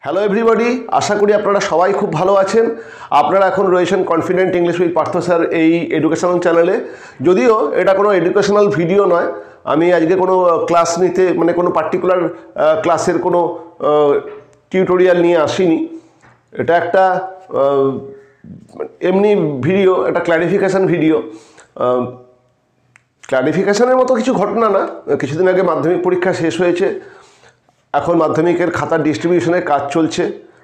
Hello everybody, আশা করি আপনারা সবাই খুব ভালো আছেন। আপনারা এখন রয়েছেন confident English with Partha sir এই এডুকেশনাল চ্যানেলে। যদিও এটা কোনো এডুকেশনাল ভিডিও নয়, আমি আজকে কোনো ক্লাস নিতে মানে কোনো পার্টিকুলার ক্লাসের কোনো টিউটোরিয়াল নিয়ে আসিনি। এটা একটা এমনি ভিডিও, একটা ক্ল্যারিফিকেশান ভিডিও। ক্ল্যারিফিকেশানের মতো কিছু ঘটনা না। কিছুদিন আগে মাধ্যমিক পরীক্ষা শেষ হয়েছে, এখন মাধ্যমিকের খাতা ডিস্ট্রিবিউশনের কাজ চলছে।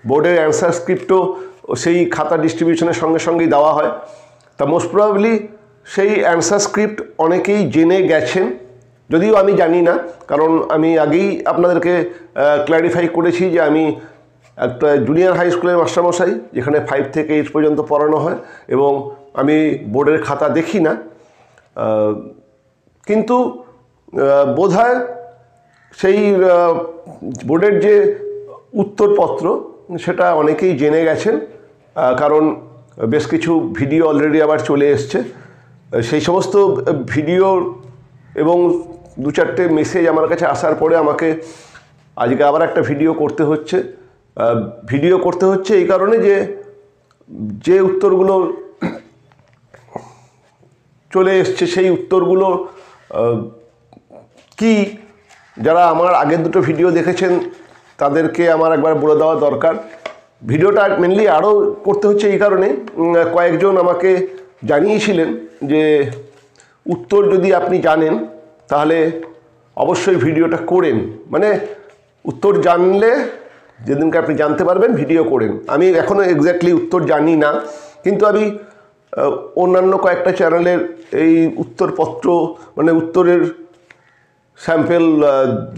বোর্ডের অ্যান্সার স্ক্রিপ্টও সেই খাতা ডিস্ট্রিবিউশনের সঙ্গে সঙ্গেই দেওয়া হয়। তা মোস্ট প্রবাবলি সেই অ্যান্সার স্ক্রিপ্ট অনেকেই জেনে গেছেন, যদিও আমি জানি না, কারণ আমি আগেই আপনাদেরকে ক্ল্যারিফাই করেছি যে আমি একটা জুনিয়র হাই স্কুলের মাস্টারমশাই, যেখানে 5 থেকে 8 পর্যন্ত পড়ানো হয়, এবং আমি বোর্ডের খাতা দেখি না। কিন্তু বোধহয় সেই বোর্ডের যে উত্তরপত্র সেটা অনেকেই জেনে গেছেন, কারণ বেশ কিছু ভিডিও অলরেডি আবার চলে এসছে। সেই সমস্ত ভিডিও এবং 2-4টে মেসেজ আমার কাছে আসার পরে আমাকে আজকে আবার একটা ভিডিও করতে হচ্ছে। এই কারণে যে উত্তরগুলো চলে এসছে সেই উত্তরগুলো কি, যারা আমার আগের দুটো ভিডিও দেখেছেন তাদেরকে আমার একবার বলে দেওয়া দরকার। ভিডিওটা মেনলি আরও করতে হচ্ছে এই কারণে, কয়েকজন আমাকে জানিয়েছিলেন যে উত্তর যদি আপনি জানেন তাহলে অবশ্যই ভিডিওটা করেন, মানে উত্তর জানলে যেদিনকে আপনি জানতে পারবেন ভিডিও করেন। আমি এখনও এক্স্যাক্টলি উত্তর জানি না, কিন্তু আমি অন্যান্য কয়েকটা চ্যানেলের এই উত্তরপত্র মানে উত্তরের স্যাম্পেল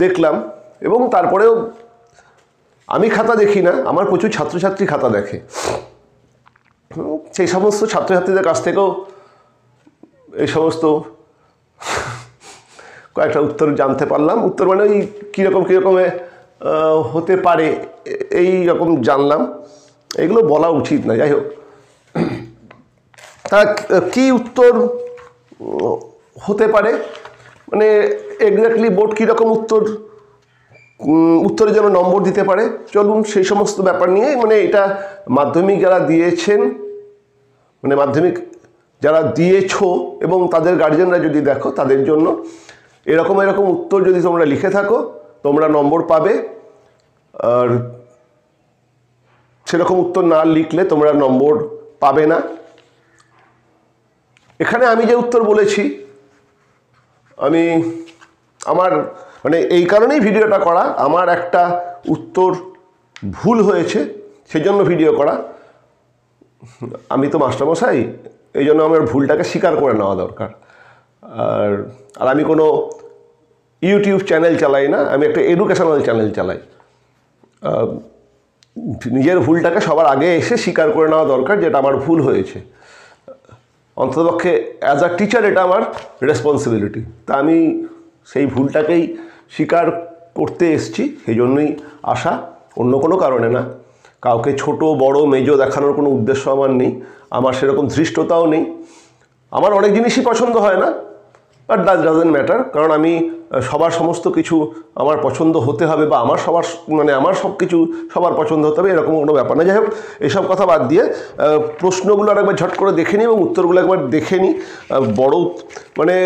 দেখলাম, এবং তারপরেও আমি খাতা দেখি না, আমার প্রচুর ছাত্রছাত্রী খাতা দেখে। সেই সমস্ত ছাত্রছাত্রীদের কাছ থেকেও এই সমস্ত কয়েকটা উত্তর জানতে পারলাম। উত্তর মানে ওই কীরকমে হতে পারে এই রকম জানলাম। এগুলো বলা উচিত না, যাই হোক। তা কী উত্তর হতে পারে, মানে এক্স্যাক্টলি বোর্ড কীরকম উত্তরে যেন নম্বর দিতে পারে, চলুন সেই সমস্ত ব্যাপার নিয়ে, মানে এটা মাধ্যমিক যারা দিয়েছেন, মানে মাধ্যমিক যারা দিয়েছো এবং তাদের গার্জিয়ানরা যদি দেখো, তাদের জন্য এরকম উত্তর যদি তোমরা লিখে থাকো তোমরা নম্বর পাবে, আর সেরকম উত্তর না লিখলে তোমরা নম্বর পাবে না। এখানে আমি যে উত্তর বলেছি, আমার মানে এই কারণেই ভিডিওটা করা, আমার একটা উত্তর ভুল হয়েছে সেজন্য ভিডিও করা। আমি তো মাস্টারমশাই, এই জন্য আমার ভুলটাকে স্বীকার করে নেওয়া দরকার। আর আমি কোনো ইউটিউব চ্যানেল চালাই না, আমি একটা এডুকেশনাল চ্যানেল চালাই। নিজের ভুলটাকে সবার আগে এসে স্বীকার করে নেওয়া দরকার, যেটা আমার ভুল হয়েছে। অন্ততপক্ষে অ্যাজ আ টিচার এটা আমার রেসপন্সিবিলিটি। তা আমি সেই ভুলটাকেই স্বীকার করতে এসেছি, সেই জন্যই আসা, অন্য কোনো কারণে না। কাউকে ছোট বড় মেজো দেখানোর কোনো উদ্দেশ্য আমার নেই, আমার সেরকম ধৃষ্টতাও নেই। আমার অনেক জিনিসই পছন্দ হয় না, বাট দ্যাট ডাজন্ট ম্যাটার, কারণ আমি সবার সমস্ত কিছু আমার পছন্দ হতে হবে, বা আমার সব কিছু সবার পছন্দ হতে হবে, এরকম কোনো ব্যাপার না। যাই হোক, এইসব কথা বাদ দিয়ে প্রশ্নগুলো আরেকবার ঝট করে দেখে নিই এবং উত্তরগুলো একবার দেখে নিই। মানে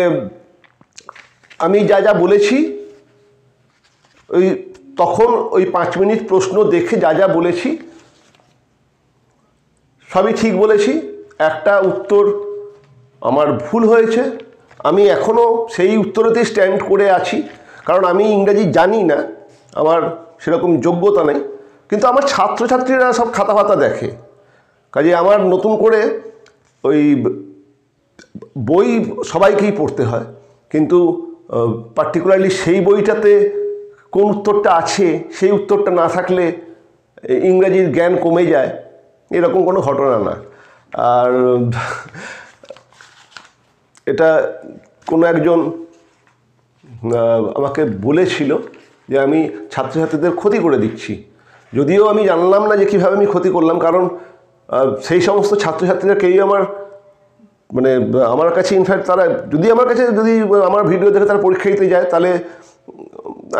আমি যা বলেছি তখন ওই 5 মিনিট প্রশ্ন দেখে যা বলেছি সবই ঠিক বলেছি। একটা উত্তর আমার ভুল হয়েছে, আমি এখনও সেই উত্তরেতেই স্ট্যান্ড করে আছি, কারণ আমি ইংরাজি জানি না, আমার সেরকম যোগ্যতা নেই। কিন্তু আমার ছাত্রছাত্রীরা সব খাতা ফাতা দেখে, কাজে আমার নতুন করে ওই বই সবাইকেই পড়তে হয়, কিন্তু পার্টিকুলারলি সেই বইটাতে কোন উত্তরটা আছে সেই উত্তরটা না থাকলে ইংরাজির জ্ঞান কমে যায়, এরকম কোনো ঘটনা না। আর এটা কোনো একজন আমাকে বলেছিল যে আমি ছাত্রছাত্রীদের ক্ষতি করে দিচ্ছি, যদিও আমি জানলাম না যে কীভাবে আমি ক্ষতি করলাম, কারণ সেই সমস্ত ছাত্রছাত্রীরা কেউই আমার কাছে ইনফ্যাক্ট তারা যদি আমার ভিডিও দেখে তারা পরীক্ষা দিতে যায়, তাহলে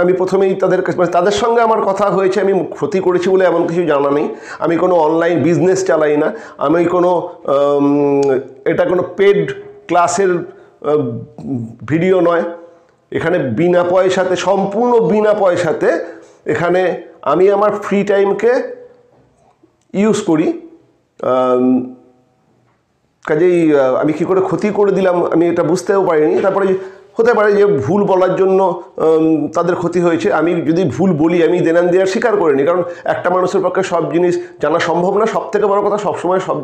আমি প্রথমেই তাদের কাছে মানে তাদের সঙ্গে আমার কথা হয়েছে, আমি ক্ষতি করেছি বলে এমন কিছু জানা নেই। আমি কোনো অনলাইন বিজনেস চালাই না, আমি কোনো এটা কোনো পেড ক্লাসের ভিডিও নয়। এখানে বিনা পয়সাতে, সম্পূর্ণ বিনা পয়সাতে এখানে আমি আমার ফ্রি টাইমকে ইউজ করি। কাজেই আমি কী করে ক্ষতি করে দিলাম আমি এটা বুঝতেও পারিনি। তারপরে হতে পারে যে ভুল বলার জন্য তাদের ক্ষতি হয়েছে। আমি যদি ভুল বলি আমি দেনান দেওয়ার স্বীকার করিনি, কারণ একটা মানুষের পক্ষে সব জিনিস জানা সম্ভব না। সব থেকে বড় কথা, সবসময় সব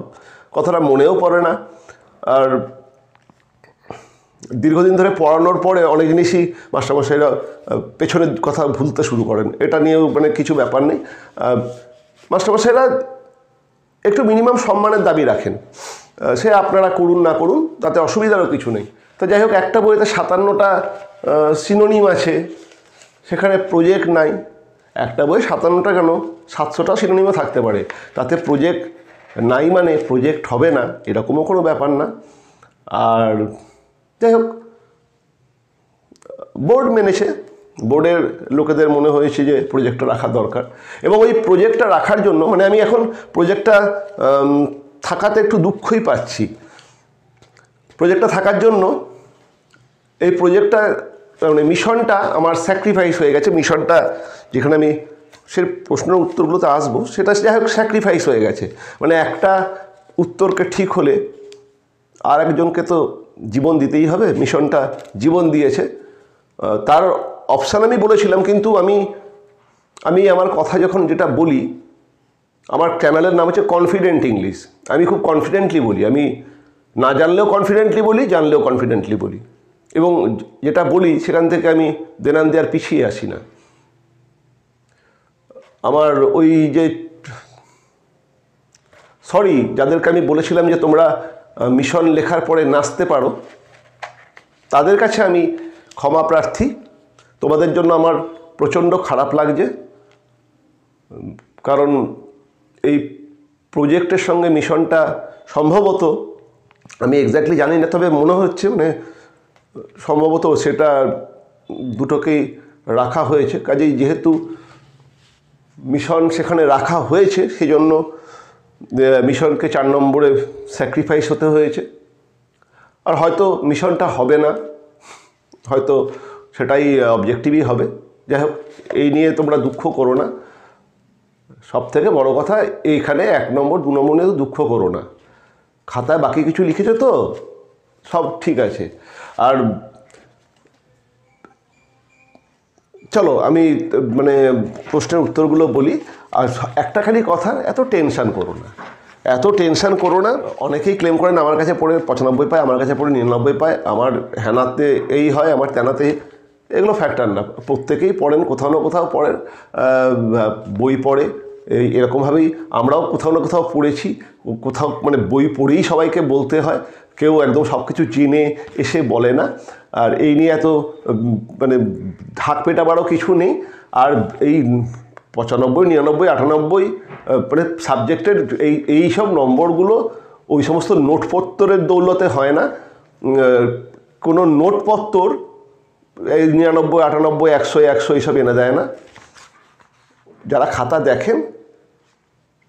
কথাটা মনেও পড়ে না। আর দীর্ঘদিন ধরে পড়ানোর পরে অনেক জিনিসই মাস্টারমশাইরা পেছনের কথা ভুলতে শুরু করেন, এটা নিয়েও মানে কিছু ব্যাপার নেই। মাস্টারমশাইরা একটু মিনিমাম সম্মানের দাবি রাখেন, সে আপনারা করুন না করুন তাতে অসুবিধারও কিছু নেই। তো যাই হোক, একটা বইতে 57টা সিনোনিম আছে, সেখানে প্রজেক্ট নাই। একটা বই 57টা কেন, 700টা সিনোনিমও থাকতে পারে, তাতে প্রজেক্ট নাই মানে প্রজেক্ট হবে না এরকমও কোনো ব্যাপার না। আর যাই হোক, বোর্ড মেনেছে, বোর্ডের লোকেদের মনে হয়েছে যে প্রজেক্টটা রাখা দরকার, এবং ওই প্রজেক্টটা রাখার জন্য মানে আমি এখন প্রজেক্টটা থাকাতে একটু দুঃখই পাচ্ছি। প্রজেক্টটা থাকার জন্য এই প্রজেক্টটা মানে মিশনটা আমার স্যাক্রিফাইস হয়ে গেছে। মিশনটা যেখানে আমি সে প্রশ্নের উত্তরগুলোতে আসবো, সেটা যাই হোক স্যাক্রিফাইস হয়ে গেছে। মানে একটা উত্তরকে ঠিক হলে আর একজনকে তো জীবন দিতেই হবে, মিশনটা জীবন দিয়েছে। তার অপশান আমি বলেছিলাম, কিন্তু আমি আমার কথা যখন যেটা বলি, আমার চ্যানেলের নাম হচ্ছে কনফিডেন্ট ইংলিশ। আমি খুব কনফিডেন্টলি বলি, আমি না জানলেও কনফিডেন্টলি বলি, জানলেও কনফিডেন্টলি বলি, এবং যেটা বলি সেখান থেকে আমি দেনান দেওয়ার পিছিয়ে আসি না। আমার ওই যে সরি যাদেরকে আমি বলেছিলাম যে তোমরা মিশন লেখার পরে নাচতে পারো, তাদের কাছে আমি ক্ষমা প্রার্থী। তোমাদের জন্য আমার প্রচণ্ড খারাপ লাগছে, কারণ এই প্রজেক্টের সঙ্গে মিশনটা সম্ভবত, আমি এক্স্যাক্টলি জানি না, তবে মনে হচ্ছে মানে সম্ভবত সেটা দুটোকেই রাখা হয়েছে। কাজেই যেহেতু মিশন সেখানে রাখা হয়েছে, সেই জন্য মিশনকে 4 নম্বরে স্যাক্রিফাইস হতে হয়েছে। আর হয়তো মিশনটা হবে না, হয়তো সেটাই অবজেক্টিভই হবে। যাই হোক, এই নিয়ে তোমরা দুঃখ করো না। সব থেকে বড় কথা, এইখানে 1 নম্বর 2 নম্বর নিয়ে তো দুঃখ করো না, খাতায় বাকি কিছু লিখেছে তো সব ঠিক আছে। আর চলো আমি মানে প্রশ্নের উত্তরগুলো বলি। আর একটা খালি কথা, এত টেনশান করো না, এত টেনশান করো না। অনেকেই ক্লেম করেন আমার কাছে পড়ে 95 পায়, আমার কাছে পড়ে 99 পায়, আমার হেনাতে এই হয়, আমার তেনাতে, এগুলো ফ্যাক্টর না। প্রত্যেকেই পড়েন, কোথাও না কোথাও পড়েন, বই পড়ে, এরকমভাবেই আমরাও কোথাও না কোথাও পড়েছি। কোথাও মানে বই পড়েই সবাইকে বলতে হয়, কেউ একদম সব কিছু জেনে এসে বলে না। আর এই নিয়ে এত মানে ঢাক পেটাবারও কিছু নেই। আর এই 95, 99, 98 মানে সাবজেক্টের এই সব নম্বরগুলো ওই সমস্ত নোটপত্তরের দৌলতে হয় না। কোনো নোটপত্তর এই 99, 98, 100, 100 এইসব এনে দেয় না। যারা খাতা দেখেন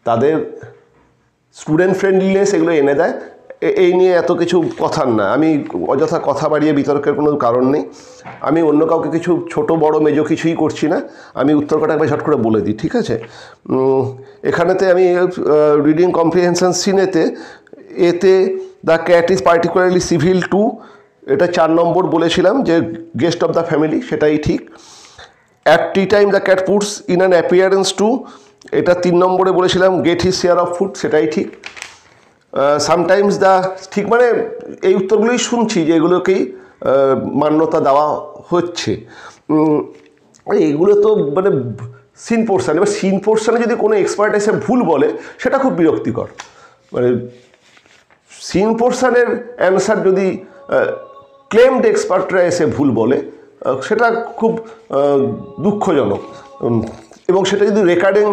তাদের স্টুডেন্ট ফ্রেন্ডলিনেস এগুলো এনে দেয়। এই নিয়ে এত কিছু কথার না। আমি অযথা কথা বাড়িয়ে বিতর্কের কোনো কারণ নেই। আমি অন্য কাউকে কিছু ছোট বড় মেজো কিছুই করছি না। আমি উত্তর কটা একবার ঝট করে বলে দিই, ঠিক আছে? এখানেতে আমি রিডিং কম্প্রিহেনশন সিনেতে এতে the cat is particularly civil two, এটা 4 নম্বর বলেছিলাম যে গেস্ট অফ দ্য ফ্যামিলি, সেটাই ঠিক। At tea time the cat puts in an appearance two, এটা 3 নম্বরে বলেছিলাম gate his share of food, সেটাই ঠিক। সামটাইমস দ্য, ঠিক মানে এই উত্তরগুলোই শুনছি যে এগুলোকেই মান্যতা দেওয়া হচ্ছে। এইগুলো তো মানে সিন পোর্শন। এবার সিন পোর্শনে যদি কোনো এক্সপার্ট এসে ভুল বলে সেটা খুব বিরক্তিকর। মানে সিন পোর্শনের অ্যান্সার যদি ক্লেমড এক্সপার্টরা এসে ভুল বলে সেটা খুব দুঃখজনক। এবং সেটা যদি রেকর্ডিং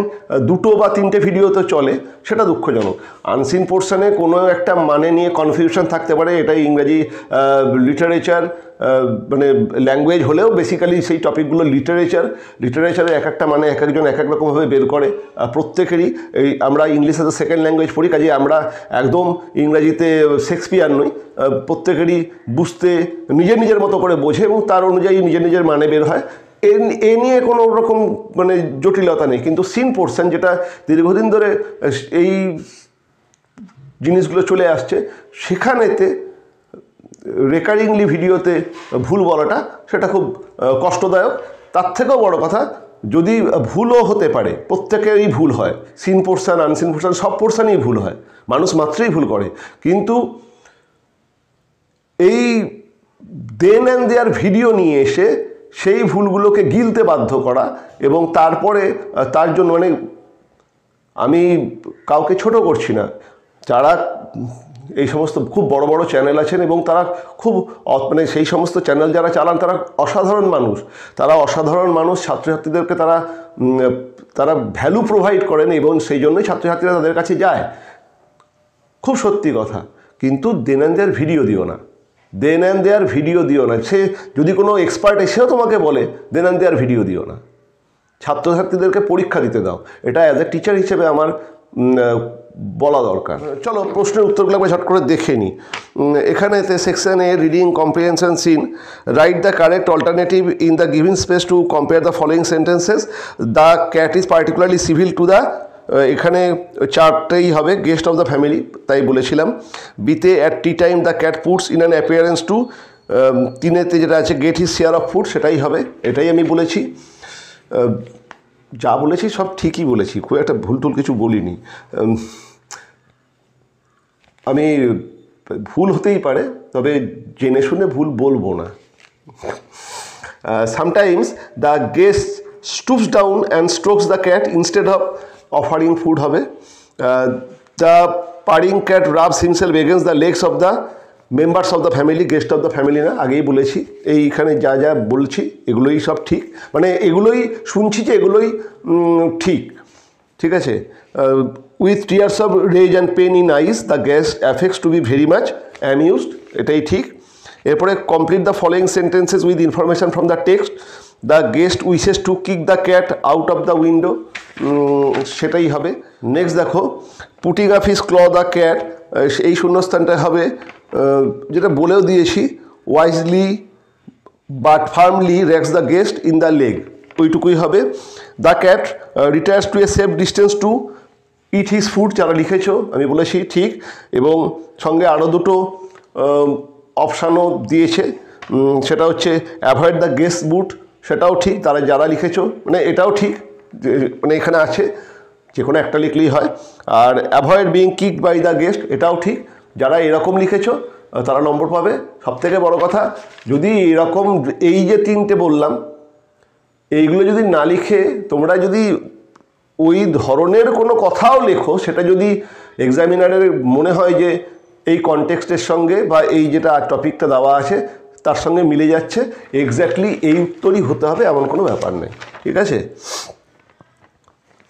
2 বা 3টে ভিডিওতে চলে সেটা দুঃখজনক। আনসিন পোর্শনে কোনো একটা মানে নিয়ে কনফিউশন থাকতে পারে, এটাই ইংরাজি লিটারেচার মানে ল্যাঙ্গুয়েজ হলেও বেসিক্যালি সেই টপিকগুলো লিটারেচারের এক একটা মানে এক একজন এক এক রকমভাবে বের করে। প্রত্যেকেরই এই আমরা English as a second language পড়ি, কাজে আমরা একদম ইংরাজিতে শেক্সপিয়ার নই। প্রত্যেকেরই বুঝতে নিজের নিজের মতো করে বোঝে এবং তার অনুযায়ী নিজের নিজের মানে বের হয়। এ নিয়ে কোনো রকম মানে জটিলতা নেই। কিন্তু সিন পোর্শন যেটা দীর্ঘদিন ধরে এই জিনিসগুলো চলে আসছে, সেখানেতে রেকর্ডিংলি ভিডিওতে ভুল বলাটা সেটা খুব কষ্টদায়ক। তার থেকেও বড় কথা, যদি ভুলও হতে পারে, প্রত্যেকেরই ভুল হয়, সিন পোর্শন আনসিন পোর্শন সব পোর্শনই ভুল হয়, মানুষ মাত্রই ভুল করে। কিন্তু এই দেন অ্যান্ড দেয়ার ভিডিও নিয়ে এসে সেই ভুলগুলোকে গিলতে বাধ্য করা এবং তারপরে তার জন্য মানে আমি কাউকে ছোট করছি না, যারা এই সমস্ত খুব বড় বড় চ্যানেল আছেন এবং তারা খুব মানে সেই সমস্ত চ্যানেল যারা চালান তারা অসাধারণ মানুষ, ছাত্রছাত্রীদেরকে তারা ভ্যালু প্রোভাইড করেন এবং সেই জন্যই ছাত্রছাত্রীরা তাদের কাছে যায়, খুব সত্যি কথা। কিন্তু দেন অ্যান্ড দেয়ার ভিডিও দিও না। সে যদি কোনো এক্সপার্ট এসেও তোমাকে বলে দেন অ্যান্ড দেয়ার ভিডিও দিও না, ছাত্রছাত্রীদেরকে পরীক্ষা দিতে দাও। এটা অ্যাজ এ টিচার হিসেবে আমার বলা দরকার। চলো প্রশ্নের উত্তরগুলো আমরা ঝট করে দেখে নিই। এখানেতে section A reading comprehension seen, write the correct alternative in the given space to compare the following sentences. The cat is particularly civil to the, এখানে 4টেই হবে, গেস্ট অফ দ্য ফ্যামিলি, তাই বলেছিলাম। বিতে at tea time the cat puts in an appearance to, 3-এতে যেটা আছে get his share of food, সেটাই হবে, এটাই আমি বলেছি। যা বলেছি সব ঠিকই বলেছি, খুব একটা ভুল কিছু বলিনি। আমি ভুল হতেই পারে, তবে জেনে শুনে ভুল বলবো না। Sometimes the guest stoops down and strokes the cat instead of offering food হবে। The purring cat rubs himself against the legs of the members of the family, guest of the family না, আগেই বলেছি। এইখানে যা যা বলছি এগুলোই সব ঠিক, মানে এগুলোই শুনছি যে এগুলোই ঠিক আছে। With tears of rage and pain in eyes the guest affects to be very much amused, এটাই ঠিক। এরপরে complete the following sentences with information from the text. The guest wishes to kick the cat out of the window, সেটাই হবে। Next দেখো, putting up his claw the cat, এই শূন্যস্থানটা হবে যেটা বলেও দিয়েছি, wisely but firmly rakes the guest in the leg, ওইটুকুই হবে। The cat retires to a safe distance to eat his food, যারা লিখেছো আমি বলেছি ঠিক, এবং সঙ্গে আরও দুটো অপশানও দিয়েছে, সেটা হচ্ছে অ্যাভয়েড দ্য গেস্ট বুট, সেটাও ঠিক, যারা লিখেছো মানে এটাও ঠিক, মানে এখানে আছে, যে কোনো একটা লিখলেই হয়। আর avoid being kicked by the guest, এটাও ঠিক, যারা এরকম লিখেছো তারা নম্বর পাবে। সবথেকে বড় কথা, যদি এরকম এই যে 3টে বললাম এইগুলো যদি না লিখে তোমরা যদি ওই ধরনের কোনো কথাও লেখো, সেটা যদি এক্সামিনারের মনে হয় যে এই কনটেক্সটের সঙ্গে বা এই যেটা টপিকটা দেওয়া আছে তার সঙ্গে মিলে যাচ্ছে, এক্স্যাক্টলি এই উত্তরই হতে হবে এমন কোনো ব্যাপার নেই, ঠিক আছে।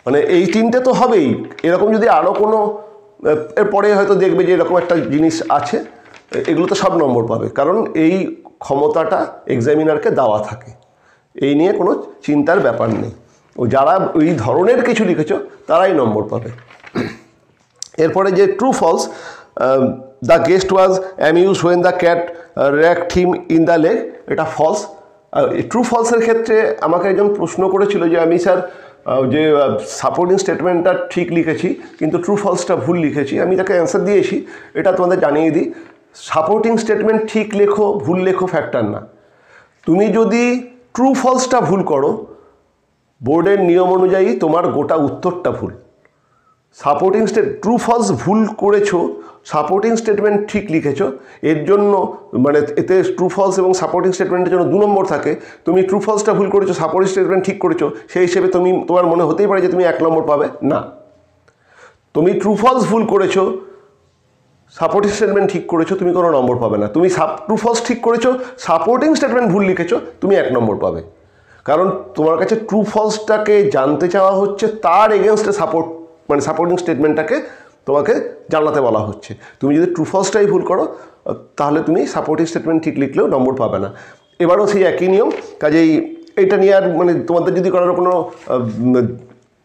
মানে এই 3টে তো হবেই, এরকম যদি আরও কোনো এরপরে হয়তো দেখবে যে এরকম একটা জিনিস আছে, এগুলো তো সব নম্বর পাবে, কারণ এই ক্ষমতাটা এক্সামিনারকে দেওয়া থাকে, এই নিয়ে কোনো চিন্তার ব্যাপার নেই। ও যারা ওই ধরনের কিছু লিখেছ তারাই নম্বর পাবে। এরপরে যে true false, the guest was amuse when the cat raked him in the leg, এটা ফলস। ট্রু ফলসের ক্ষেত্রে আমাকে একজন প্রশ্ন করেছিল যে আমি স্যার যে সাপোর্টিং স্টেটমেন্টটা ঠিক লিখেছি কিন্তু ট্রু ফলসটা ভুল লিখেছি, আমি তাকে অ্যান্সার দিয়েছি, এটা তোমাদের জানিয়ে দিই। সাপোর্টিং স্টেটমেন্ট ঠিক লেখো ভুল লেখো ফ্যাক্টর না, তুমি যদি ট্রু ফলসটা ভুল করো বোর্ডের নিয়ম অনুযায়ী তোমার গোটা উত্তরটা ভুল। সাপোর্টিং ট্রু ফলস ভুল করেছো, সাপোর্টিং স্টেটমেন্ট ঠিক লিখেছো, এর জন্য মানে এতে ট্রু ফলস এবং সাপোর্টিং স্টেটমেন্টের জন্য 2 নম্বর থাকে। তুমি ট্রু ফলসটা ভুল করেছো, সাপোর্টিং স্টেটমেন্ট ঠিক করেছো, সেই হিসেবে তোমার মনে হতেই পারে যে তুমি 1 নম্বর পাবে না। তুমি ট্রু ফলস ভুল করেছো, সাপোর্টিং স্টেটমেন্ট ঠিক করেছো, তুমি কোনো নম্বর পাবে না। তুমি ট্রু ফলস ঠিক করেছো, সাপোর্টিং স্টেটমেন্ট ভুল লিখেছো, তুমি 1 নম্বর পাবে। কারণ তোমার কাছে ট্রু ফলসটাকে জানতে চাওয়া হচ্ছে, তার এগেনস্টে সাপোর্টিং স্টেটমেন্টটাকে তোমাকে জানাতে বলা হচ্ছে। তুমি যদি ট্রু ফলসটাই ভুল করো তাহলে তুমি সাপোর্টিং স্টেটমেন্ট ঠিক লিখলেও নম্বর পাবে না। এবারও সেই একই নিয়ম, কাজেই এইটা নিয়ে আর তোমাদের যদি করার কোনো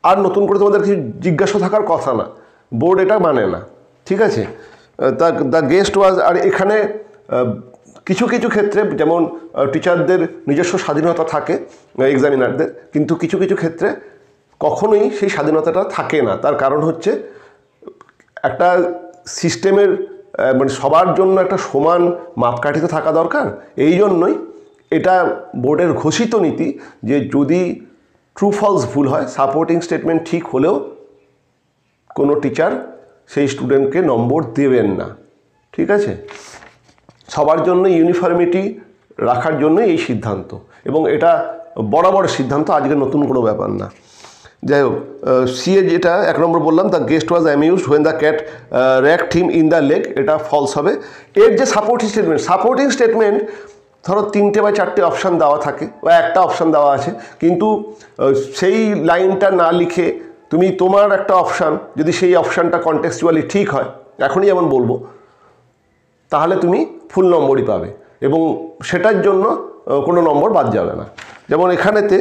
আর নতুন করে তোমাদের কিছু জিজ্ঞাসা থাকার কথা না, বোর্ড এটা মানে না, ঠিক আছে। দ্য গেস্ট ওয়াজ, আর এখানে কিছু কিছু ক্ষেত্রে যেমন টিচারদের নিজস্ব স্বাধীনতা থাকে এক্সামিনারদের, কিন্তু কিছু কিছু ক্ষেত্রে কখনোই সেই স্বাধীনতাটা থাকে না। তার কারণ হচ্ছে একটা সিস্টেমের সবার জন্য একটা সমান মাপকাঠি তো থাকা দরকার। এই জন্যই এটা বোর্ডের ঘোষিত নীতি যে যদি ট্রু ফলস ভুল হয়, সাপোর্টিং স্টেটমেন্ট ঠিক হলেও কোনো টিচার সেই স্টুডেন্টকে নম্বর দেবেন না, ঠিক আছে। সবার জন্য ইউনিফর্মিটি রাখার জন্যই এই সিদ্ধান্ত, এবং এটা বরাবর সিদ্ধান্ত, আজকে নতুন কোনো ব্যাপার না। যাই হোক, সিএ যেটা 1 নম্বর বললাম, the guest was amused when the cat raked him in the leg, এটা ফলস হবে। এর যে সাপোর্টিং স্টেটমেন্ট ধরো 3টে বা 4টে অপশান দেওয়া থাকে বা একটা অপশান দেওয়া আছে, কিন্তু সেই লাইনটা না লিখে তুমি তোমার একটা অপশান, যদি সেই অপশানটা কনটেক্সচুয়ালি ঠিক হয়, এখনই যেমন বলবো, তাহলে তুমি ফুল নম্বরই পাবে এবং সেটার জন্য কোনো নম্বর বাদ যাবে না। যেমন এখানেতে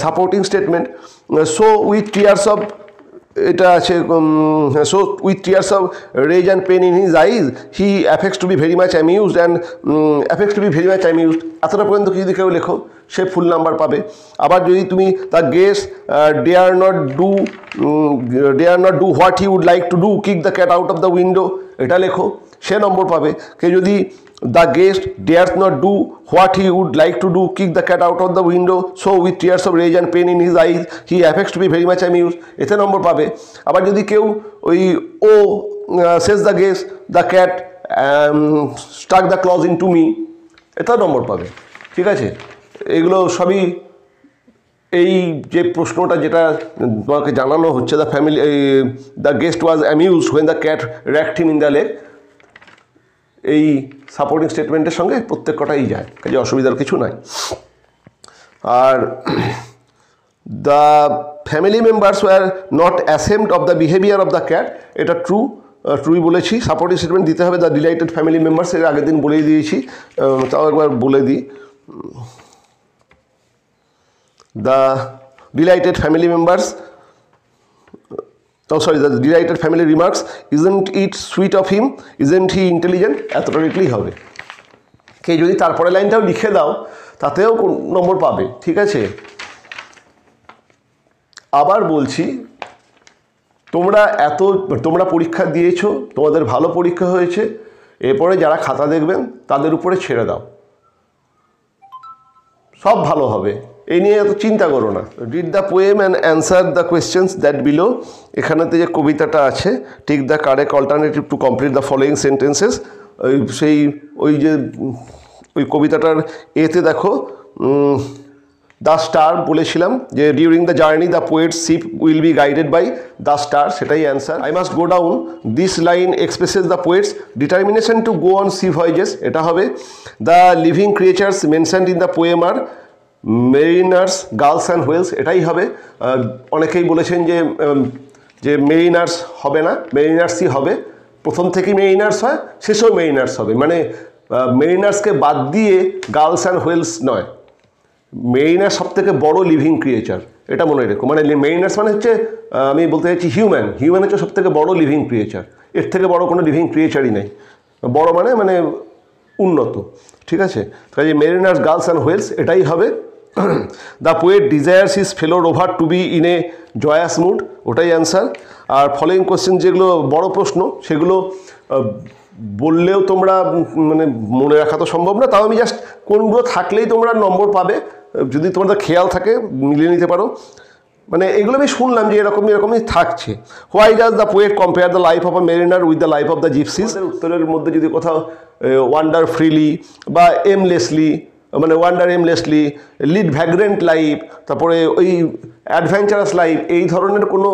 supporting statement, so with tears of, এটা আছে so with tears of rage and pain in his eyes he affects to be very much amused and এতটা পর্যন্ত যদি কেউ লেখো সে ফুল নাম্বার পাবে। আবার যদি তুমি the guest dare not do what he would like to do, kick the cat out of the window, এটা লেখো, সে নম্বর পাবে। কেউ যদি the guest dares not do what he would like to do, kick the cat out of the window, so with tears of rage and pain in his eyes he affects to be very much amuse, এতে number পাবে। আবার যদি কেউ ওই ও says the guest the cat stuck the claws into me, এটাও নম্বর পাবে, ঠিক আছে। এগুলো সবই এই যে প্রশ্নটা যেটা তোমাকে জানানো হচ্ছে, the guest was amused when the cat raked him in the leg, এই সাপোর্টিং স্টেটমেন্টের সঙ্গে প্রত্যেক কটাই যায়, কাজে অসুবিধার কিছু নাই। আর the family members were not ashamed of the behaviour of the cat, এটা ট্রুই বলেছি। সাপোর্টিং স্টেটমেন্ট দিতে হবে দ্য ডিলাইটেড ফ্যামিলি মেম্বার্স, এর আগের দিন বলেই দিয়েছি, তাও একবার বলে দিই। The delighted family members, the delighted family remarks, isn't it sweet of him, isn't he intelligent, এতটা লিখলেই হবে। কে যদি তারপরে লাইনটাও লিখে দাও তাতেও নম্বর পাবে, ঠিক আছে। আবার বলছি, তোমরা পরীক্ষা দিয়েছো, তোমাদের ভালো পরীক্ষা হয়েছে, এরপরে যারা খাতা দেখবেন তাদের উপরে ছেড়ে দাও, সব ভালো হবে, এই নিয়ে এত চিন্তা করো না। Read the poem and answer the questions that below, এখানেতে যে কবিতাটা আছে, tick the correct alternative to complete the following sentences, ওই কবিতাটার এতে দেখো দ্য স্টার বলেছিলাম যে during the journey the poet's ship will be guided by the star, সেটাই answer. I must go down, this line expresses the poet's determination to go on sea voyages, এটা হবে। The living creatures mentioned in the poem আর mariners, girls and whales, এটাই হবে। অনেকেই বলেছেন যে Mariners হবে না, মেরিনার্সই হবে, প্রথম থেকেই মেরিনার্স হয়, শেষেও মেরিনার্স হবে, মানে মেরিনার্সকে বাদ দিয়ে গার্লস অ্যান্ড হুয়েলস নয়। মেরিনার্স সব থেকে বড়ো লিভিং ক্রিয়েচার, এটা মনে রেখো। মানে মেরিনার্স মানে হচ্ছে, আমি বলতে চাইছি হিউম্যান হচ্ছে সব থেকে বড়ো লিভিং ক্রিয়েচার, এর থেকে বড় কোনো লিভিং ক্রিয়েচারই নেই। বড় মানে উন্নত, ঠিক আছে। কাজে মেরিনার্স, গার্লস অ্যান্ড হুয়েলস এটাই হবে। The poet desires his fellow rover to be in a joyous mood, ওটাই অ্যান্সার। আর ফলোয়িং কোয়েশ্চেন যেগুলো বড় প্রশ্ন, সেগুলো বললেও তোমরা মনে রাখা তো সম্ভব না, তাও আমি জাস্ট কোনগুলো থাকলেই তোমরা নম্বর পাবে, যদি তোমাদের খেয়াল থাকে মিলিয়ে নিতে পারো। এগুলো আমি শুনলাম যে এরকমই থাকছে। Why does the poet compare the life of a mariner with the life of the gypsies? উত্তরের মধ্যে যদি কোথাও ওয়ান্ডার ফ্রিলি বা aimlessly, wonder aimlessly, lead ভ্যাগ্রেন্ট life, তারপরে ওই অ্যাডভেঞ্চারাস লাইফ, এই ধরনের কোনো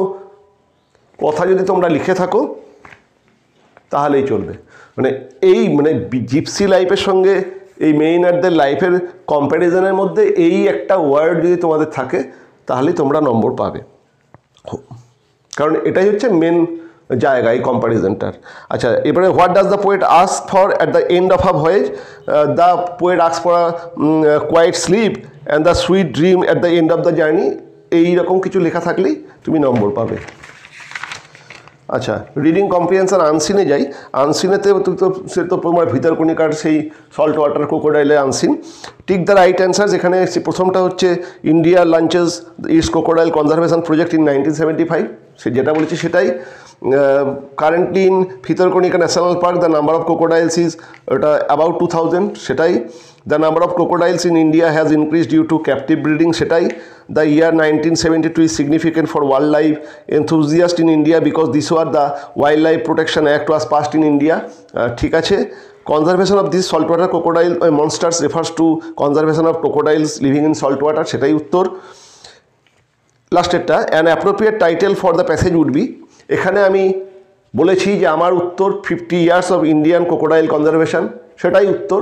কথা যদি তোমরা লিখে থাকো তাহলেই চলবে। জিপসি লাইফের সঙ্গে এই মেইন আর দ্য লাইফের কম্প্যারিজনের মধ্যে এই একটা ওয়ার্ড যদি তোমাদের থাকে তাহলেই তোমরা নম্বর পাবে, কারণ এটাই হচ্ছে মেন জায়গা এই কম্প্যারিজনটার। আচ্ছা, এবারে what does the poet ask for at the end of a voice? The poet ask for a quiet sleep and the sweet dream at the end of the journey, এইরকম কিছু লেখা থাকলেই তুমি নম্বর পাবে। আচ্ছা, রিডিং কম্প্রিহেনশন আনসিনে যাই। আনসিনেতে তো সে তো তোমার ভিতরকণিকার সেই সল্ট ওয়াটার ক্রোকোডাইলে unseen. Tick the right answer, যেখানে প্রথমটা হচ্ছে India launches its crocodile conservation project in 1975, সে যেটা বলেছি সেটাই। Currently in Bhitarkanika national park the number of crocodiles is ওটা অ্যাবাউট 2000, সেটাই। The number of crocodiles in India has increase due to captive breeding, সেটাই। The year 1972 is significant for wildlife enthusiasts in India because this was the Wildlife Protection Act was passed in India. ঠিক আছে। Conservation of these saltwater crocodile monsters refers to conservation of crocodiles living in salt water, সেটাই উত্তর। লাস্টেরটা, an appropriate title for the passage would be, এখানে আমি বলেছি যে আমার উত্তর 50 years of Indian crocodile conservation, সেটাই উত্তর।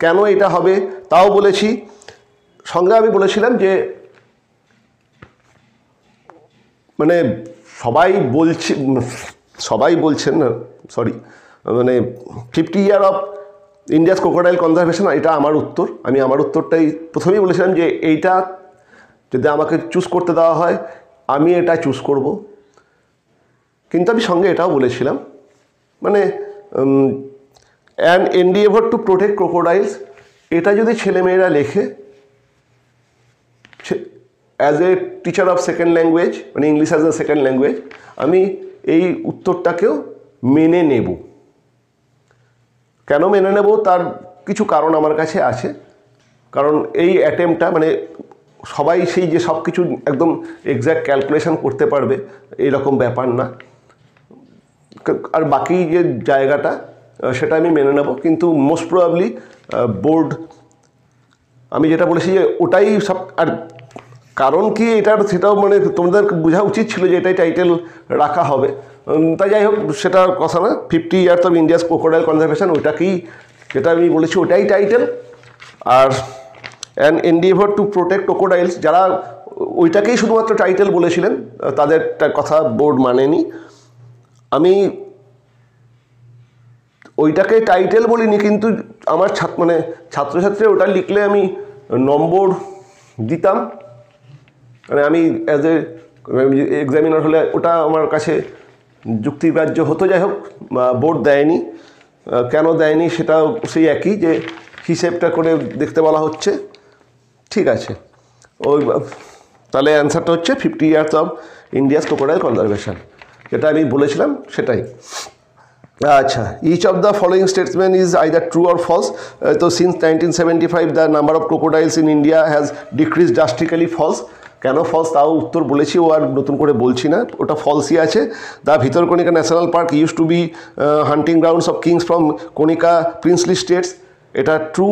কেন এটা হবে তাও বলেছি, সঙ্গে আমি বলেছিলাম যে মানে সবাই বলছেন না, সরি, মানে 50 year of India's crocodile conservation, এটা আমার উত্তর। আমি আমার উত্তরটাই প্রথমেই বলেছিলাম যে এইটা যদি আমাকে চুজ করতে দেওয়া হয় আমি এটা চুজ করব, কিন্তু আমি সঙ্গে এটাও বলেছিলাম মানে an endeavour to protect crocodiles, এটা যদি ছেলেমেয়েরা লেখে as a teacher of second language, মানে English as a second language, আমি এই উত্তরটাকেও মেনে নেব। কেন মেনে নেব তার কিছু কারণ আমার কাছে আছে। কারণ এই অ্যাটেম্পটা মানে সবাই সেই যে সব কিছু একদম এক্স্যাক্ট ক্যালকুলেশন করতে পারবে এইরকম ব্যাপার না, আর বাকি যে জায়গাটা সেটা আমি মেনে নেব, কিন্তু মোস্ট প্রবাবলি বোর্ড, আমি যেটা বলেছি যে ওটাই সব। আর কারণ কি এটার সেটাও মানে তোমাদের বোঝা উচিত ছিল যে এটাই টাইটেল রাখা হবে, তাই যাই হোক সেটা কথা না। 50 years of India's crocodile conservation ওইটাকেই, যেটা আমি বলেছি ওটাই টাইটেল। আর an endeavour to protect crocodiles, যারা ওইটাকেই শুধুমাত্র টাইটেল বলেছিলেন তাদের কথা বোর্ড মানেনি। আমি ওইটাকে টাইটেল বলিনি, কিন্তু আমার ছাত্রছাত্রীরা ওটা লিখলে আমি নম্বর দিতাম, মানে আমি অ্যাজ এ এক্সামিনার হলে ওটা আমার কাছে যুক্তিগ্রাহ্য হতো। যাই হোক বোর্ড দেয়নি, কেন দেয়নি সেটাও সেই একই, যে হিসেবটা করে দেখতে বলা হচ্ছে। ঠিক আছে, ওই তাহলে অ্যান্সারটা হচ্ছে 50 years of India's crocodile conservation, যেটা আমি বলেছিলাম সেটাই। আচ্ছা, each of the following statements is either true or false. তো since 1975 the number of crocodiles in India has decrease drastically, false. কেন ফলস তাও উত্তর বলেছি, ও আর নতুন করে বলছি না, ওটা ফলসই আছে। The Bhitarkanika national park use to be hunting grounds of kings from Kanika princely states, এটা ট্রু।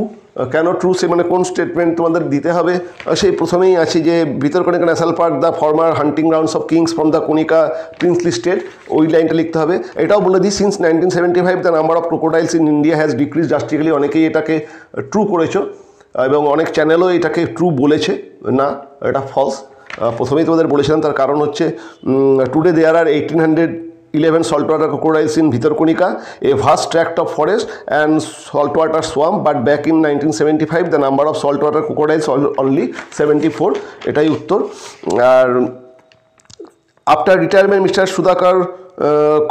কেন ট্রু সে মানে কোন স্টেটমেন্ট তোমাদের দিতে হবে, সেই প্রথমেই আছে যে Bhitarkanika national park the former hunting grounds of kings from the Kanika princely state, ওই লাইনটা লিখতে হবে। এটাও বলে দিই, since 1975 the number of crocodiles in India has decrease drastically, অনেকেই এটাকে ট্রু করেছো এবং অনেক চ্যানেলও এটাকে ট্রু বলেছে, না এটা ফলস। প্রথমেই তোমাদের বলেছিলাম, তার কারণ হচ্ছে today there are 1811 saltwater crocodiles in Bhitarkonika, a vast tract of forest and saltwater swamp, but back in 1975 the number of saltwater crocodiles only 74, এটাই উত্তর। আর after retirement Mr. Sudhakar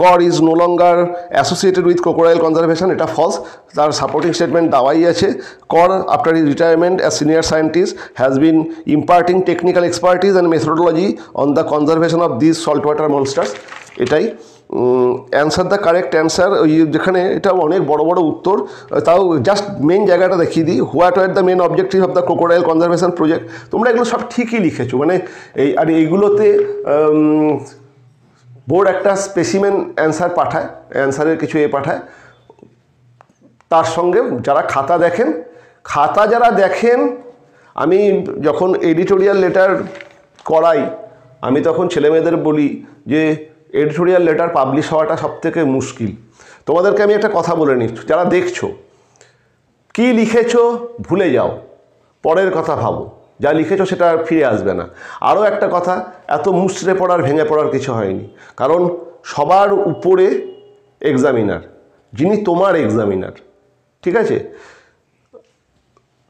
Kaur is no longer associated with crocodile conservation, এটা false, তার supporting statement দেওয়াই আছে। Kaur after his retirement as senior scientist has been imparting technical expertise and methodology on the conservation of these saltwater monsters, এটাই answer. The correct answer, ওই যেখানে এটা অনেক বড় বড় উত্তর, তাও জাস্ট মেন জায়গাটা দেখিয়ে দিই। What were the main objective of the crocodile conservation project, তোমরা এগুলো সব ঠিকই লিখেছো, মানে এই আর এইগুলোতে বোর্ড একটা স্পেসিমেন অ্যান্সার পাঠায়, অ্যান্সারের কিছু পাঠায়, তার সঙ্গে যারা খাতা যারা দেখেন, আমি যখন এডিটোরিয়াল লেটার করাই আমি তখন ছেলেমেয়েদের বলি যে এডিটোরিয়াল লেটার পাবলিশ হওয়াটা সবথেকে মুশকিল। তোমাদেরকে আমি একটা কথা বলে নিচ্ছি, যারা দেখছো কি লিখেছো ভুলে যাও, পরের কথা ভাবো, যা লিখেছো সেটা আর ফিরে আসবে না। আরও একটা কথা, এত মুচড়ে পড়ার ভেঙে পড়ার কিছু হয়নি, কারণ সবার উপরে এক্সামিনার, যিনি তোমার এক্সামিনার, ঠিক আছে?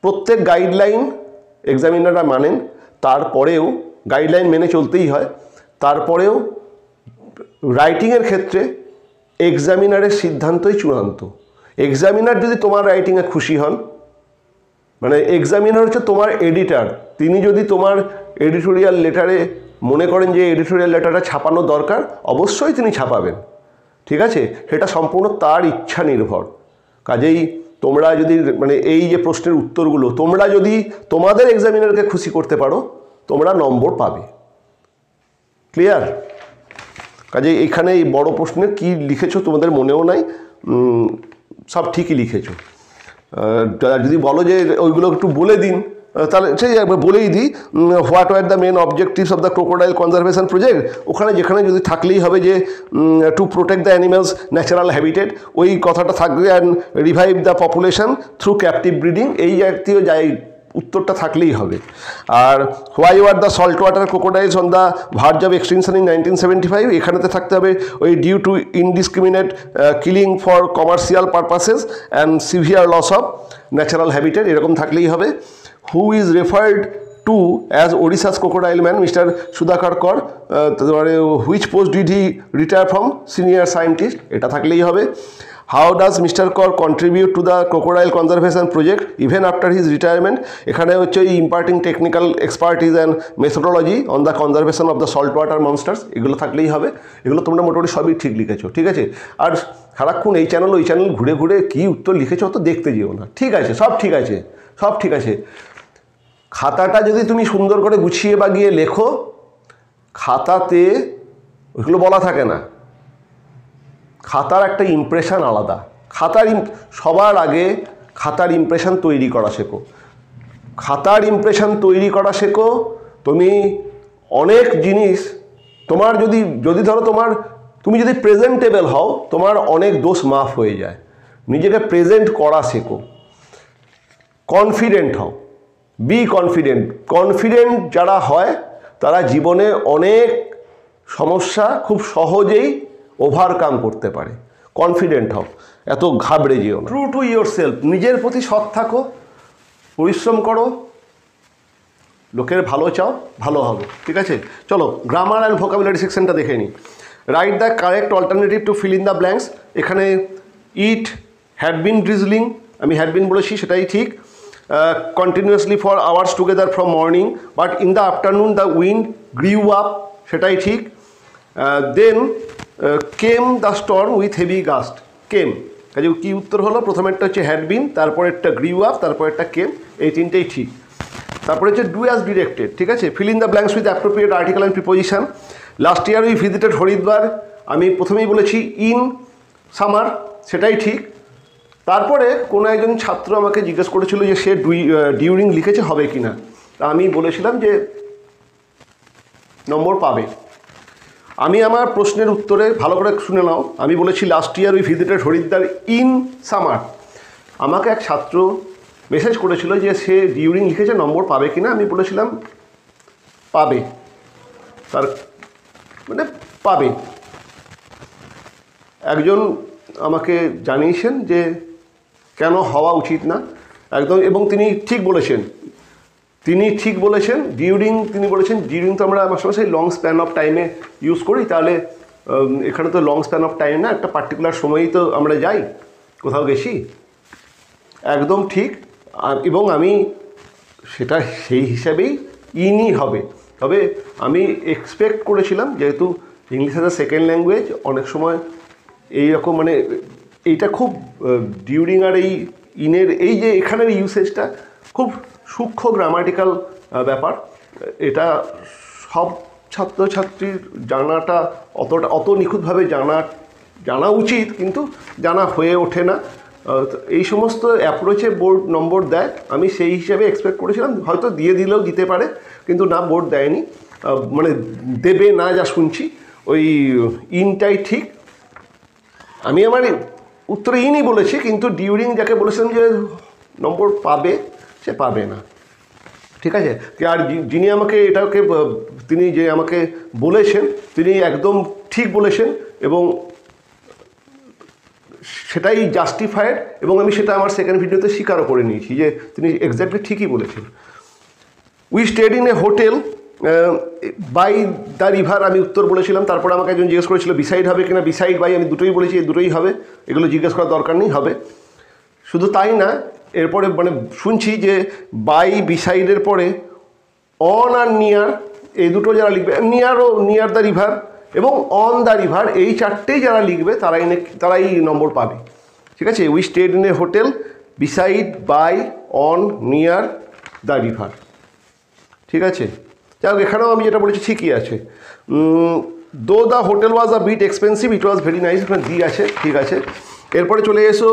প্রত্যেক গাইডলাইন এক্সামিনাররা মানেন, তারপরেও গাইডলাইন মেনে চলতেই হয়, তারপরেও রাইটিংয়ের ক্ষেত্রে এক্সামিনারের সিদ্ধান্তই চূড়ান্ত। এক্সামিনার যদি তোমার রাইটিংয়ে খুশি হন, মানে এক্সামিনার হচ্ছে তোমার এডিটার, তিনি যদি তোমার এডিটোরিয়াল লেটারে মনে করেন যে এডিটোরিয়াল লেটারটা ছাপানো দরকার, অবশ্যই তিনি ছাপাবেন, ঠিক আছে? সেটা সম্পূর্ণ তার ইচ্ছা নির্ভর। কাজেই তোমরা যদি মানে এই যে প্রশ্নের উত্তরগুলো তোমরা যদি তোমাদের এক্সামিনারকে খুশি করতে পারো, তোমরা নম্বর পাবে। ক্লিয়ার? কাজেই এখানে এই বড় প্রশ্নের কী লিখেছো তোমাদের মনেও নাই, সব ঠিকই লিখেছো। যদি বলো যে ওইগুলো একটু বলে দিন, তাহলে সেই একবার বলেই দিই, what were the main objectives of the crocodile conservation project. ওখানে যেখানে যদি থাকলেই হবে যে to protect the animals natural habitat, ওই কথাটা থাকবে, and revive the population through captive breeding, এই জাতীয় যাই উত্তরটা থাকলেই হবে। আর why were the salt water crocodiles on the verge of extinction in 1975, এখানেতে থাকতে হবে ওই due to indiscriminate killing for commercial purposes and severe loss of natural habitat, এরকম থাকলেই হবে। Who is referred to as Odisha's crocodile man, mister Sudhakar Kar, which post did he retire from senior scientist, এটা থাকলেই হবে। How does mister Kar contribute to the crocodile conservation project even after his retirement, এখানে হচ্ছে ওই imparting technical expertise and methodology on the conservation of the salt water monsters, এগুলো থাকলেই হবে। এগুলো তোমরা মোটামুটি সবই ঠিক লিখেছো, ঠিক আছে? আর সারাক্ষণ এই চ্যানেল ওই চ্যানেল ঘুরে ঘুরে কী উত্তর লিখেছো তো দেখতে যেও না, ঠিক আছে? সব ঠিক আছে, সব ঠিক আছে। খাতাটা যদি তুমি সুন্দর করে গুছিয়ে বাগিয়ে লেখো, খাতাতে ওইগুলো বলা থাকে না, খাতার একটা ইমপ্রেশন আলাদা। সবার আগে খাতার ইমপ্রেশন তৈরি করা শেখো, খাতার ইমপ্রেশন তৈরি করা শেখো। তুমি অনেক জিনিস তোমার যদি ধরো তুমি যদি প্রেজেন্টেবল হও, তোমার অনেক দোষ মাফ হয়ে যায়। নিজেকে প্রেজেন্ট করা শেখো, কনফিডেন্ট হও, বি কনফিডেন্ট। কনফিডেন্ট যারা হয় তারা জীবনে অনেক সমস্যা খুব সহজেই ওভারকাম করতে পারে। কনফিডেন্ট হও, এত ঘাবড়ে যেও না। ট্রু টু ইয়োর সেলফ, নিজের প্রতি সৎ থাকো, পরিশ্রম করো, লোকের ভালো চাও, ভালো হবে, ঠিক আছে? চলো গ্রামার অ্যান্ড ভোকাবুলারি সেকশনটা দেখে নিই। Write the correct alternative to fill in the blanks. এখানে ইট হ্যাড বিন ড্রিজলিং, আমি হ্যাড বিন বলেছি, সেটাই ঠিক। Continuously for hours together from morning, but in the afternoon the wind grew up, সেটাই ঠিক। Then came the storm with heavy gust, came. কাজে কী উত্তর হলো? প্রথমেরটা হচ্ছে হ্যাড বিন, তারপরেরটা গ্রিউ আপ, তারপরেরটা কেম, এই তিনটেই ঠিক। তারপরে হচ্ছে ডু অ্যাজ ডিরেক্টেড, ঠিক আছে? Feel in the blanks with appropriate article and preposition. Last year we visited Haridwar, আমি প্রথমেই বলেছি ইন সামার, সেটাই ঠিক। তারপরে কোনো একজন ছাত্র আমাকে জিজ্ঞেস করেছিল যে সে ডিউরিং লিখেছে, হবে কি না। আমি বলেছিলাম যে নম্বর পাবে। আমি আমার প্রশ্নের উত্তরে ভালো করে শুনে নাও, আমি বলেছি last year we visited Haridwar in summer. আমাকে এক ছাত্র মেসেজ করেছিল যে সে ডিউরিং লিখেছে, নম্বর পাবে কি না। আমি বলেছিলাম পাবে, তার মানে পাবে। একজন আমাকে জানিয়েছেন যে কেন হওয়া উচিত না একদম, এবং তিনি ঠিক বলেছেন, ডিউরিং, তিনি বলেছেন ডিউরিং তো আমরা আমার সময় সেই লং স্প্যান অফ টাইমে ইউজ করি, তাহলে এখানে তো লং স্প্যান অফ টাইম না, একটা পার্টিকুলার সময়ই তো আমরা যাই, কোথাও গেছি, একদম ঠিক। এবং আমি সেটা সেই হিসাবেই ইনই হবে। তবে আমি এক্সপেক্ট করেছিলাম, যেহেতু English as a second language, অনেক সময় এইরকম মানে এইটা খুব ডিউরিং আর এই ইনের এই যে এখানের ইউসেজটা খুব সূক্ষ্ম গ্রামাটিক্যাল ব্যাপার। এটা সব ছাত্রছাত্রীর জানাটা অত নিখুঁতভাবে জানা উচিত, কিন্তু জানা হয়ে ওঠে না। এই সমস্ত অ্যাপ্রোচে বোর্ড নম্বর দেয়, আমি সেই হিসাবে এক্সপেক্ট করেছিলাম। হয়তো দিলেও দিতে পারে, কিন্তু না, বোর্ড দেয়নি, মানে দেবে না যা শুনছি। ওই ইনটাই ঠিক। আমি আমার উত্তরে ইনই বলেছি, কিন্তু ডিউরিং যাকে বলেছিলাম যে নম্বর পাবে, সে পাবে না। ঠিক আছে। আর যিনি আমাকে এটাকে তিনি যে আমাকে বলেছেন তিনি একদম ঠিক বলেছেন এবং সেটাই জাস্টিফায়েড, এবং আমি সেটা আমার সেকেন্ড ভিডিওতে স্বীকারও করে নিয়েছি যে তিনি এক্স্যাক্টলি ঠিকই বলেছেন। We stayed in a hotel by the river, আমি উত্তর বলেছিলাম। তারপরে আমাকে একজন জিজ্ঞেস করেছিল বিসাইড হবে কিনা, বিসাইড বাই আমি দুটোই বলেছি, দুটোই হবে, এগুলো জিজ্ঞেস করার দরকার নেই, হবে। শুধু তাই না, এরপরে মানে শুনছি যে বাই বিসাইডের পরে অন আর নিয়ার এই দুটো যারা লিখবে, নিয়ারও নিয়ার দ্য রিভার এবং অন দ্য রিভার, এই চারটেই যারা লিখবে তারাই নম্বর পাবে। ঠিক আছে। We stayed in a hotel beside by on near the river. ঠিক আছে। যাই হোক, এখানেও আমি যেটা বলেছি ঠিকই আছে। Though the hotel was a bit expensive it was very nice, এখানে দি আছে, ঠিক আছে। এরপরে চলে এসো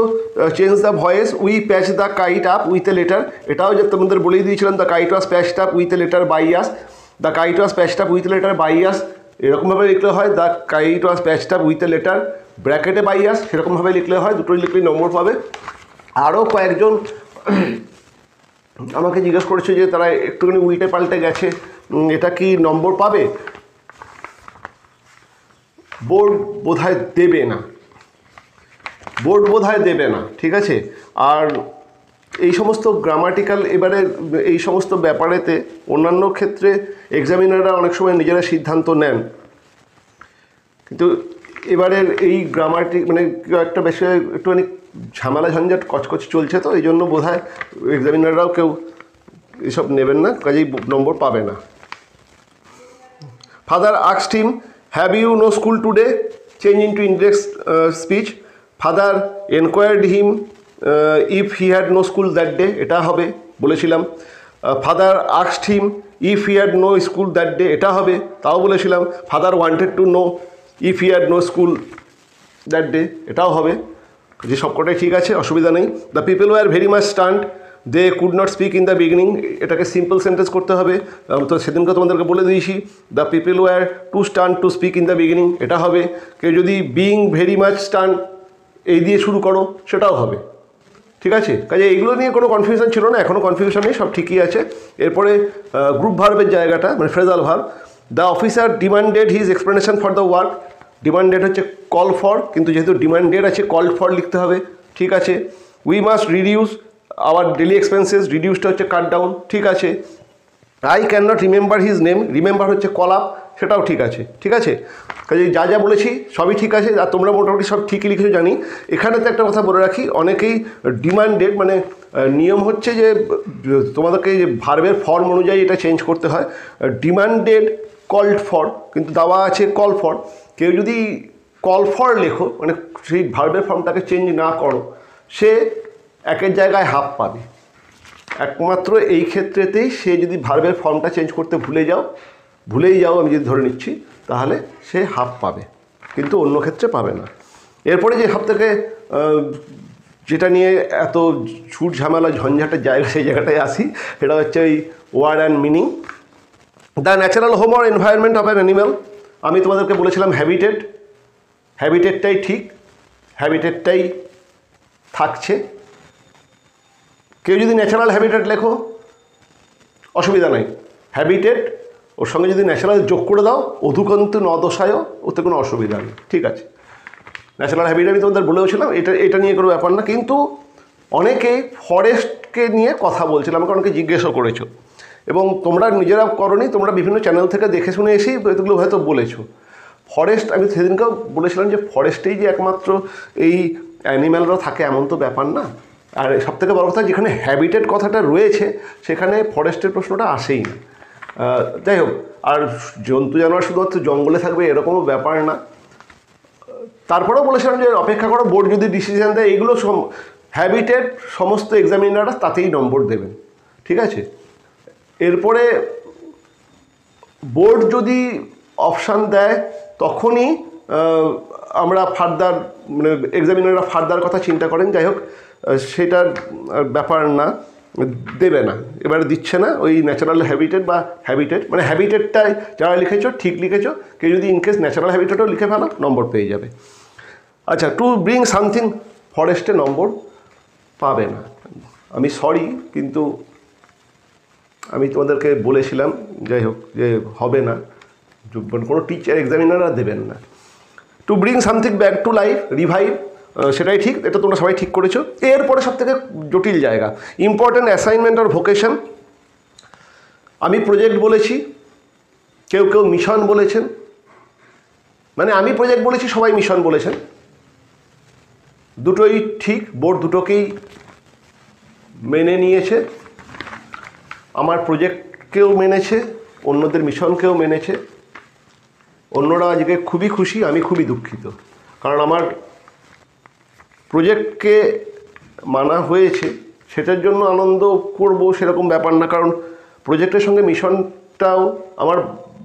change the voice, we patch the kite up with a letter, এটাও যে তোমাদের বলেই দিয়েছিলাম, the kite was patched up with a letter by us, the kite was patched up with a letter by us, এরকমভাবে লিখলে হয়। The kite was patched up with a letter ব্র্যাকেটে by us, সেরকমভাবে লিখলে হয়, দুটোই লিখলেই নম্বর পাবে। আরও কয়েকজন আমাকে জিজ্ঞেস করেছে যে তারা একটুখানি উল্টে পাল্টে গেছে, এটা কি নম্বর পাবে? বোর্ড বোধহয় দেবে না, বোর্ড বোধহয় দেবে না। ঠিক আছে। আর এই সমস্ত গ্রামাটিক্যাল, এবারে এই সমস্ত ব্যাপারেতে অন্যান্য ক্ষেত্রে এক্সামিনাররা অনেক সময় নিজেরা সিদ্ধান্ত নেন, কিন্তু এবারের এই মানে একটা বেশি একটুখানি ঝামেলা ঝঞ্ঝাট কচকচি চলছে, তো এই জন্য বোধহয় এক্সামিনাররাও কেউ এসব নেবেন না, কাজেই নম্বর পাবে না। Father asked him have you no school today, change into indirect speech. Father enquired him if he had no school that day, এটা হবে বলেছিলাম। Father asked him if he had no school that day, এটা হবে, তাও বলেছিলাম। Father wanted to know if he had no school that day, এটাও হবে, যে সবকটাই ঠিক আছে, অসুবিধা নেই। The people were very much stunt they could not speak in the beginning, এটাকে সিম্পল সেন্টেন্স করতে হবে, তো সেদিনকে তোমাদেরকে বলে দিয়েছি। The people were too stunt to speak in the beginning, এটা হবে। কেউ যদি বিং ভেরি মাচ স্টান্ট এই দিয়ে শুরু করো, সেটাও হবে। ঠিক আছে। কাজে এইগুলো নিয়ে কোনো কনফিউশন ছিল না, এখনও কনফিউশন নেই, সব ঠিকই আছে। এরপরে গ্রুপ ভার্বের জায়গাটা মানে phrasal verb. The officer demanded his explanation for the work, demanded হচ্ছে কল ফর, কিন্তু যেহেতু ডিমান্ডেড আছে কল ফর লিখতে হবে, ঠিক আছে। We must reduce our daily expenses, রিডিউসটা হচ্ছে কাট ডাউন, ঠিক আছে। I can not remember his name, remember হচ্ছে কল আপ, সেটাও ঠিক আছে। ঠিক আছে। কাজে যা যা বলেছি সবই ঠিক আছে, আর তোমরা মোটামুটি সব ঠিকই লিখেছো জানি। এখানে তো একটা কথা বলে রাখি, অনেকেই ডিমান্ডেড মানে নিয়ম হচ্ছে যে তোমাদেরকে যে ভার্বের ফর্ম অনুযায়ী এটা চেঞ্জ করতে হয়। ডিমান্ডেড কল্ড ফর, কিন্তু দেওয়া আছে কল ফর। কেউ যদি কল ফর লেখো মানে সেই ভার্বের ফর্মটাকে চেঞ্জ না করো, সে একের জায়গায় হাফ পাবে। একমাত্র এই ক্ষেত্রেতেই সে যদি ভার্বের ফর্মটা চেঞ্জ করতে ভুলেই যাও আমি যদি ধরে নিচ্ছি, তাহলে সে হাফ পাবে, কিন্তু অন্য ক্ষেত্রে পাবে না। এরপরে যে হাফ থেকে যেটা নিয়ে এত ছুট ঝামেলা ঝঞ্ঝাটের জায়গা, সেই জায়গাটায় আসি, সেটা হচ্ছে ওই word and meaning. The natural home or environment of an animal, আমি তোমাদেরকে বলেছিলাম হ্যাবিটেট, হ্যাবিটেটটাই ঠিক, হ্যাবিটেটটাই থাকছে। কেউ যদি ন্যাচারাল হ্যাবিটেট লেখো অসুবিধা নাই, হ্যাবিটেট ওর সঙ্গে যদি ন্যাচারাল যোগ করে দাও অধুকন্তু নদশায়, ওতে কোনো অসুবিধা নেই, ঠিক আছে। ন্যাচারাল হ্যাবিটেট আমি তোমাদের বলেওছিলাম, এটা নিয়ে কোনো ব্যাপার না। কিন্তু অনেকেই ফরেস্টকে নিয়ে কথা বলছিল, আমাকে অনেকে জিজ্ঞেসও করেছো, এবং তোমরা নিজেরা করনি, তোমরা বিভিন্ন চ্যানেল থেকে দেখে শুনে এসেই এগুলো হয়তো বলেছো। ফরেস্ট, আমি সেদিনকেও বলেছিলাম যে ফরেস্টেই যে একমাত্র এই অ্যানিম্যালরা থাকে এমন তো ব্যাপার না। আর সবথেকে বড় কথা, যেখানে হ্যাবিটেট কথাটা রয়েছে সেখানে ফরেস্টের প্রশ্নটা আসেই না। যাই হোক, আর জন্তু জানোয়ার শুধুমাত্র জঙ্গলে থাকবে এরকমও ব্যাপার না। তারপরেও বলেছিলাম যে অপেক্ষা করো, বোর্ড যদি ডিসিশন দেয়, এইগুলো হ্যাবিটেট সমস্ত এক্সামিনাররা তাতেই নম্বর দেবেন, ঠিক আছে। এরপরে বোর্ড যদি অপশান দেয় তখনই আমরা ফার্দার মানে এক্সামিনাররা ফার্দার কথা চিন্তা করেন। যাই হোক, সেটার ব্যাপার না, দেবে না, এবারে দিচ্ছে না। ওই ন্যাচারাল হ্যাবিটেট বা হ্যাবিটেট মানে হ্যাবিটেটটাই যারা লিখেছো ঠিক লিখেছো, কেউ যদি ইনকেস ন্যাচারাল হ্যাবিটেটও লিখে ফেলো নম্বর পেয়ে যাবে। আচ্ছা, টু ব্রিং সামথিং, ফরেস্টে নম্বর পাবে না। আমি সরি, কিন্তু আমি তোমাদেরকে বলেছিলাম যাই হোক যে হবে না, কোনো টিচার এক্সামিনাররা দেবেন না। To bring something back to life, revive, সেটাই ঠিক, এটা তোমরা সবাই ঠিক করেছো। এরপরে সবথেকে জটিল জায়গা, ইম্পর্ট্যান্ট অ্যাসাইনমেন্ট আর ভোকেশন। আমি প্রজেক্ট বলেছি, কেউ কেউ মিশন বলেছেন, মানে আমি প্রজেক্ট বলেছি, সবাই মিশন বলেছেন। দুটোই ঠিক, বোর্ড দুটোকেই মেনে নিয়েছে। আমার প্রজেক্টকেও মেনেছে, অন্যদের মিশনকেও মেনেছে। অন্যরা আজকে খুবই খুশি, আমি খুবই দুঃখিত, কারণ আমার প্রজেক্টকে মানা হয়েছে, সেটার জন্য আনন্দ করব সেরকম ব্যাপার না, কারণ প্রজেক্টের সঙ্গে মিশনটাও আমার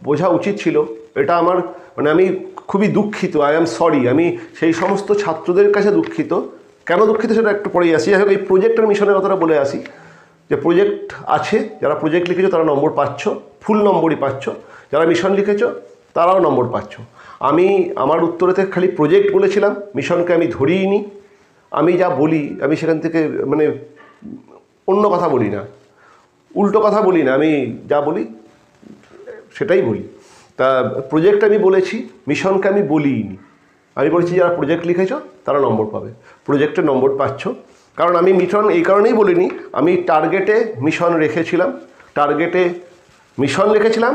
বোঝা উচিত ছিল। এটা আমার মানে আমি খুবই দুঃখিত, আই অ্যাম সরি। আমি সেই সমস্ত ছাত্রদের কাছে দুঃখিত। কেন দুঃখিত সেটা একটু পরেই আসি। যাই হোক, এই প্রজেক্টের মিশনের কথাটা বলে আসি, যে প্রজেক্ট আছে, যারা প্রজেক্ট লিখেছো তারা নম্বর পাচ্ছ, ফুল নম্বরই পাচ্ছ। যারা মিশন লিখেছো তারাও নম্বর পাচ্ছ। আমি আমার উত্তরেতে খালি প্রজেক্ট বলেছিলাম, মিশনকে আমি ধরিইনি। আমি যা বলি আমি সেখান থেকে মানে অন্য কথা বলি না, উল্টো কথা বলি না, আমি যা বলি সেটাই বলি। তা প্রজেক্ট আমি বলেছি, মিশনকে আমি বলিনি। আমি বলেছি যারা প্রজেক্ট লিখেছ তারা নম্বর পাবে, প্রজেক্টে নম্বর পাচ্ছ। কারণ আমি মিশন এই কারণেই বলিনি, আমি টার্গেটে মিশন রেখেছিলাম, টার্গেটে মিশন লিখেছিলাম,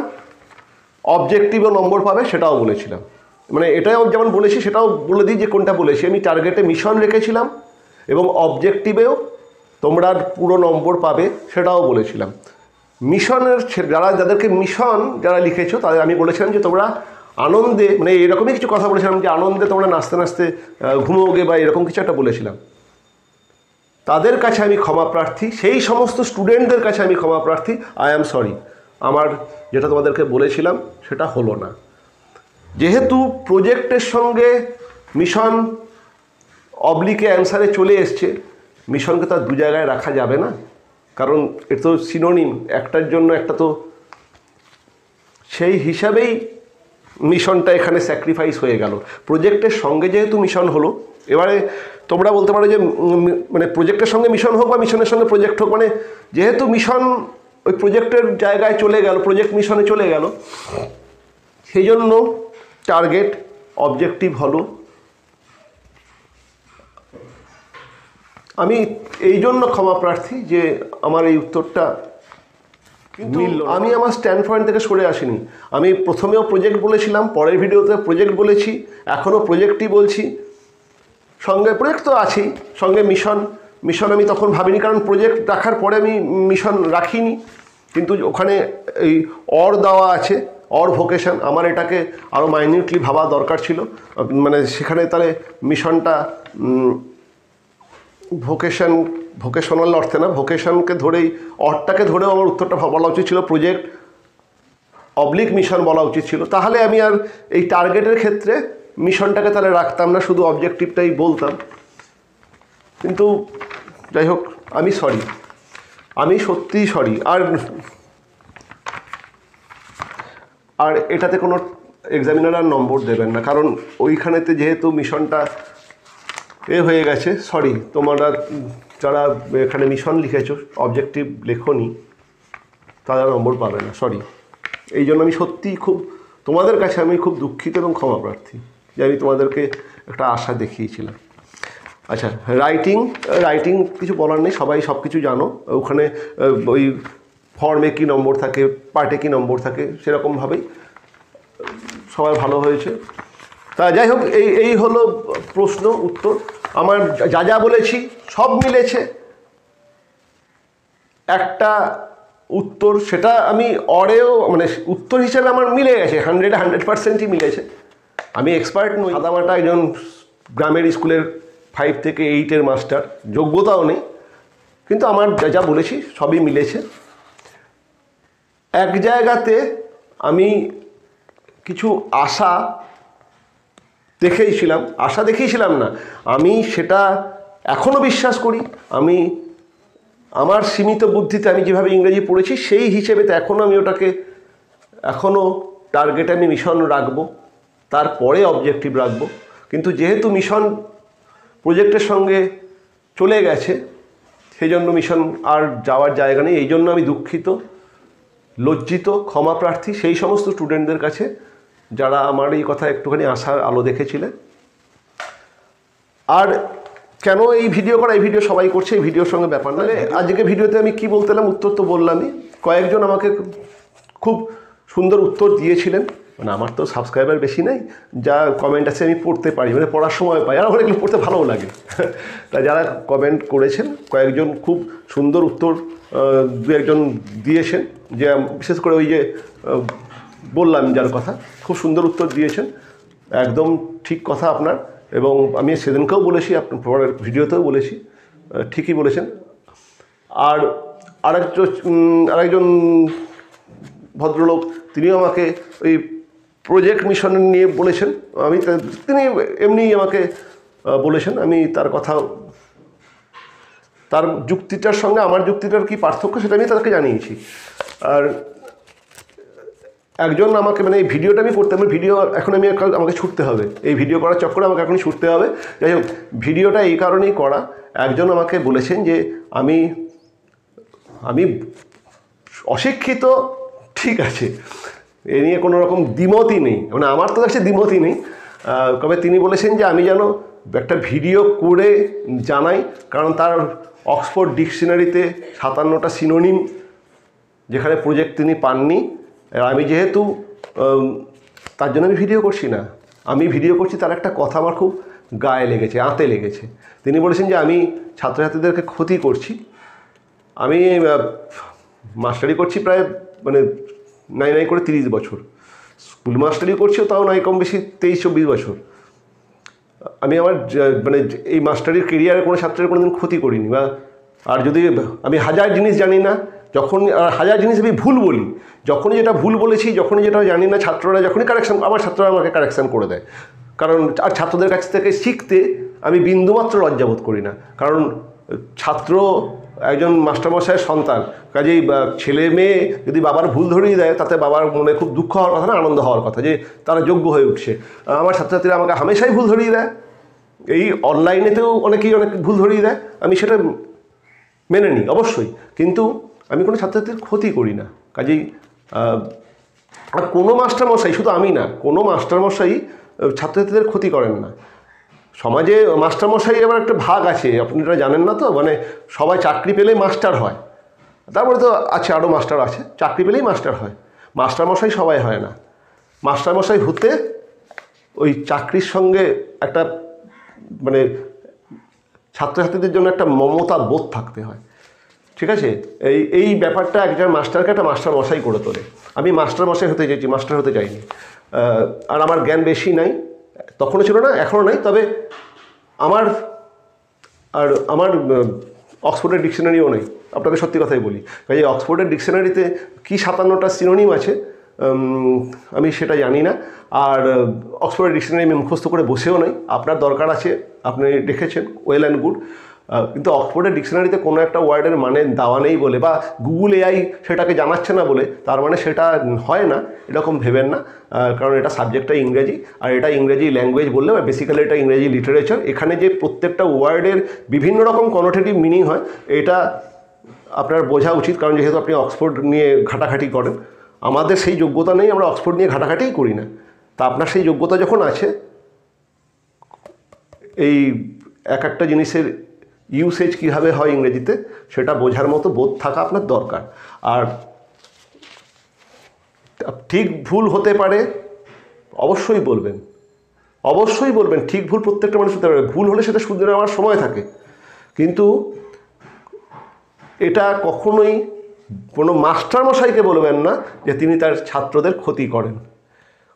অবজেক্টিভও নম্বর পাবে সেটাও বলেছিলাম। মানে এটাও যেমন বলেছি সেটাও বলে দিই যে কোনটা বলেছি। আমি টার্গেটে মিশন রেখেছিলাম এবং অবজেক্টিভেও তোমরা পুরো নম্বর পাবে সেটাও বলেছিলাম। মিশনের যাদেরকে মিশন যারা লিখেছো তাদের আমি বলেছিলাম যে তোমরা আনন্দে, মানে এরকমই কিছু কথা বলেছিলাম যে আনন্দে তোমরা নাচতে নাচতে ঘুমোগে বা এরকম কিছু একটা বলেছিলাম। তাদের কাছে আমি ক্ষমা প্রার্থী, সেই সমস্ত স্টুডেন্টদের কাছে আমি ক্ষমা প্রার্থী। আই অ্যাম সরি, আমার যেটা তোমাদেরকে বলেছিলাম সেটা হলো না। যেহেতু প্রজেক্টের সঙ্গে মিশন অবলিকে অ্যান্সারে চলে এসছে, মিশনকে তো আর দু জায়গায় রাখা যাবে না, কারণ এটা তো সিনোনিম, একটার জন্য একটা তো, সেই হিসাবেই মিশনটা এখানে স্যাক্রিফাইস হয়ে গেল। প্রজেক্টের সঙ্গে যেহেতু মিশন হলো, এবারে তোমরা বলতে পারো যে মানে প্রজেক্টের সঙ্গে মিশন হোক বা মিশনের সঙ্গে প্রজেক্ট হোক, মানে যেহেতু মিশন ওই প্রজেক্টের জায়গায় চলে গেল, প্রজেক্ট মিশনে চলে গেল, সেই জন্য টার্গেট অবজেক্টিভ হলো। আমি এই জন্য ক্ষমা প্রার্থী যে আমার এই উত্তরটা মিলল। আমি আমার স্ট্যান্ড পয়েন্ট থেকে সরে আসিনি। আমি প্রথমেও প্রজেক্ট বলেছিলাম, পরের ভিডিওতে প্রজেক্ট বলেছি, এখনও প্রজেক্টই বলছি। সঙ্গে প্রজেক্ট তো আছেই, সঙ্গে মিশন আমি তখন ভাবিনি, কারণ প্রজেক্ট রাখার পরে আমি মিশন রাখিনি। কিন্তু ওখানে এই অর দেওয়া আছে, অর ভোকেশন, আমার এটাকে আরও মাইনিউটলি ভাবা দরকার ছিল। মানে সেখানে তাহলে মিশনটা ভোকেশনাল অর্থে না, ভোকেশনকে ধরেই, অর্থটাকে ধরেও আমার উত্তরটা বলা উচিত ছিল, প্রজেক্ট অবলিক মিশন বলা উচিত ছিল। তাহলে আমি আর এই টার্গেটের ক্ষেত্রে মিশনটাকে তাহলে রাখতাম না, শুধু অবজেক্টিভটাই বলতাম। কিন্তু যাই হোক, আমি সরি, আমি সত্যিই সরি। আর এটাতে কোনো এক্সামিনার আর নম্বর দেবেন না, কারণ ওইখানেতে যেহেতু মিশনটা হয়ে গেছে। সরি, তোমরা যারা এখানে মিশন লিখেছো, অবজেক্টিভ লেখনি, তারা নম্বর পাবে না, সরি। এই জন্য আমি সত্যিই খুব তোমাদের কাছে আমি খুব দুঃখিত এবং ক্ষমা প্রার্থী যে আমি তোমাদেরকে একটা আশা দেখিয়েছিলাম। আচ্ছা, রাইটিং কিছু বলার নেই, সবাই সব কিছু জানো। ওখানে ওই ফর্মে কী নম্বর থাকে, পার্টে কী নম্বর থাকে, সেরকমভাবেই সবাই ভালো হয়েছে। তা যাই হোক, এই হলো প্রশ্ন উত্তর। আমার যা বলেছি সব মিলেছে। একটা উত্তর সেটা আমি অরেও মানে উত্তর হিসেবে আমার মিলে গেছে, 100% মিলেছে। আমি এক্সপার্ট নই, সাদামাটা একজন গ্রামের স্কুলের 5 থেকে 8-এর মাস্টার, যোগ্যতাও নেই, কিন্তু আমার যা বলেছি সবই মিলেছে। এক জায়গাতে আমি কিছু আশা দেখিয়েছিলাম না, আমি সেটা এখনও বিশ্বাস করি। আমি আমার সীমিত বুদ্ধিতে আমি যেভাবে ইংরেজি পড়েছি সেই হিসেবে তো আমি ওটাকে এখনও টার্গেটে আমি মিশন রাখবো, তারপরে অবজেক্টিভ রাখবো। কিন্তু যেহেতু মিশন প্রজেক্টের সঙ্গে চলে গেছে, সেই জন্য মিশন আর যাওয়ার জায়গা নেই। এই জন্য আমি দুঃখিত, লজ্জিত, ক্ষমা প্রার্থী সেই সমস্ত স্টুডেন্টদের কাছে যারা আমার এই কথা একটুখানি আশার আলো দেখেছিলেন। আর কেন এই ভিডিও করা, এই ভিডিও সবাই করছে, এই ভিডিওর সঙ্গে ব্যাপার না। আজকে ভিডিওতে আমি কি বলতে এলাম, উত্তর তো বললামই। কয়েকজন আমাকে খুব সুন্দর উত্তর দিয়েছিলেন, মানে আমার তো সাবস্ক্রাইবার বেশি নেই, যা কমেন্ট আছে আমি পড়তে পারি, মানে পড়ার সময় পাই, আর আমার এগুলো পড়তে ভালোও লাগে। তা যারা কমেন্ট করেছেন, কয়েকজন খুব সুন্দর উত্তর দু একজন দিয়েছেন, যে বিশেষ করে ওই যে বললাম যার কথা, খুব সুন্দর উত্তর দিয়েছেন, একদম ঠিক কথা আপনার। এবং আমি সেদিনকেও বলেছি, আপনার পরের ভিডিওতেও বলেছি, ঠিকই বলেছেন। আর আরেকজন ভদ্রলোক, তিনিও আমাকে ওই প্রজেক্ট মিশন নিয়ে বলেছেন, তিনি এমনি আমাকে বলেছেন, আমি তার কথা, তার যুক্তিটার সঙ্গে আমার যুক্তিটার কি পার্থক্য সেটা আমি তাদেরকে জানিয়েছি। আর একজন আমাকে, মানে এই ভিডিওটা আমি করতে হবে, ভিডিও এখন আমাকে ছুটতে হবে, এই ভিডিও করার চক্করে আমাকে এখনই ছুটতে হবে। যাই হোক, ভিডিওটা এই কারণেই করা, একজন আমাকে বলেছেন যে আমি অশিক্ষিত, ঠিক আছে, এ নিয়ে কোনো রকম দ্বিমতই নেই, মানে আমার তো কাছে দ্বিমতই নেই। তবে তিনি বলেছেন যে আমি যেন একটা ভিডিও করে জানাই, কারণ তার অক্সফোর্ড ডিকশনারিতে 57টা সিনোনিম, যেখানে প্রজেক্ট তিনি পাননি। আমি যেহেতু তার জন্য আমি ভিডিও করছি না, আমি ভিডিও করছি তার একটা কথা আমার খুব গায়ে লেগেছে, আঁতে লেগেছে। তিনি বলেছেন যে আমি ছাত্রছাত্রীদেরকে ক্ষতি করছি। আমি মাস্টারি করছি প্রায়, মানে নাই করে 30 বছর, স্কুল মাস্টারি করছিও তাও নাই কম বেশি 23-24 বছর। আমি আমার মানে এই মাস্টারির কেরিয়ারে কোনো ছাত্রের কোনো দিন ক্ষতি করিনি, বা আর যদি আমি হাজার জিনিস জানি না, যখন হাজার জিনিস আমি ভুল বলি, যখনই যেটা ভুল বলেছি, যখনই যেটা জানি না, ছাত্ররা যখনই কারেকশান, আমার ছাত্ররা আমাকে কারেকশান করে দেয়। কারণ আর ছাত্রদের কাছ থেকে শিখতে আমি বিন্দুমাত্র লজ্জাবোধ করি না, কারণ ছাত্র একজন মাস্টারমশাইয়ের সন্তান, কাজেই ছেলে মেয়ে যদি বাবার ভুল ধরিয়ে দেয়, তাতে বাবার মনে খুব দুঃখ হওয়ার কথা না, আনন্দ হওয়ার কথা, যে তারা যোগ্য হয়ে উঠছে। আমার ছাত্রছাত্রীরা আমাকে হামেশাই ভুল ধরিয়ে দেয়, এই অনলাইনেতেও অনেকেই অনেক ভুল ধরিয়ে দেয়, আমি সেটা মেনে নিই অবশ্যই, কিন্তু আমি কোনো ছাত্রছাত্রীর ক্ষতি করি না। কাজেই আর কোনো মাস্টারমশাই, শুধু আমি না, কোনো মাস্টারমশাই ছাত্রছাত্রীদের ক্ষতি করেন না। সমাজে মাস্টারমশাই এবার একটা ভাগ আছে, আপনারা জানেন না তো, মানে সবাই চাকরি পেলেই মাস্টার হয়, তারপরে তো আছে আরও মাস্টার আছে, চাকরি পেলেই মাস্টার হয়, মাস্টারমশাই সবাই হয় না। মাস্টারমশাই হতে ওই চাকরির সঙ্গে একটা, মানে ছাত্রছাত্রীদের জন্য একটা মমতা বোধ থাকতে হয়, ঠিক আছে? এই ব্যাপারটা একজন মাস্টারকে একটা মাস্টারমশাই করে তোলে। আমি মাস্টারমশাই হতে চাইছি, মাস্টার হতে চাইনি। আর আমার জ্ঞান বেশি নাই, তখনও ছিল না, এখনও নাই, তবে আমার অক্সফোর্ডের ডিকশনারিও নেই, আপনাকে সত্যি কথাই বলি। কাজে অক্সফোর্ডের ডিকশনারিতে কি 57টা সিনোনিম আছে আমি সেটা জানি না, আর অক্সফোর্ডের ডিকশনারি আমি মুখস্থ করে বসেও নাই। আপনার দরকার আছে, আপনি দেখেছেন, ওয়েল অ্যান্ড গুড, কিন্তু অক্সফোর্ডের ডিকশনারিতে কোনো একটা ওয়ার্ডের মানে দেওয়া নেই বলে, বা গুগল এআই সেটাকে জানাচ্ছে না বলে তার মানে সেটা হয় না, এরকম ভেবেন না। কারণ এটা সাবজেক্টটা ইংরেজি, আর এটা ইংরেজি ল্যাঙ্গুয়েজ বললে বেসিক্যালি এটা ইংরেজি লিটারেচার। এখানে যে প্রত্যেকটা ওয়ার্ডের বিভিন্ন রকম কনোটেটিভ মিনিং হয়, এটা আপনার বোঝা উচিত, কারণ যেহেতু আপনি অক্সফোর্ড নিয়ে ঘাটাঘাটি করেন। আমাদের সেই যোগ্যতা নেই, আমরা অক্সফোর্ড নিয়ে ঘাটাঘাটিই করি না। তা আপনার সেই যোগ্যতা যখন আছে, এই এক একটা জিনিসের ইউসেজ কীভাবে হয় ইংরেজিতে সেটা বোঝার মতো বোধ থাকা আপনার দরকার। আর ঠিক ভুল হতে পারে, অবশ্যই বলবেন, অবশ্যই বলবেন, ঠিক ভুল প্রত্যেকটা মানুষ হতে পারে, ভুল হলে সেটা শুধরে নেওয়ার সময় থাকে, কিন্তু এটা কখনোই কোনো মাস্টারমশাইকে বলবেন না যে তিনি তার ছাত্রদের ক্ষতি করেন।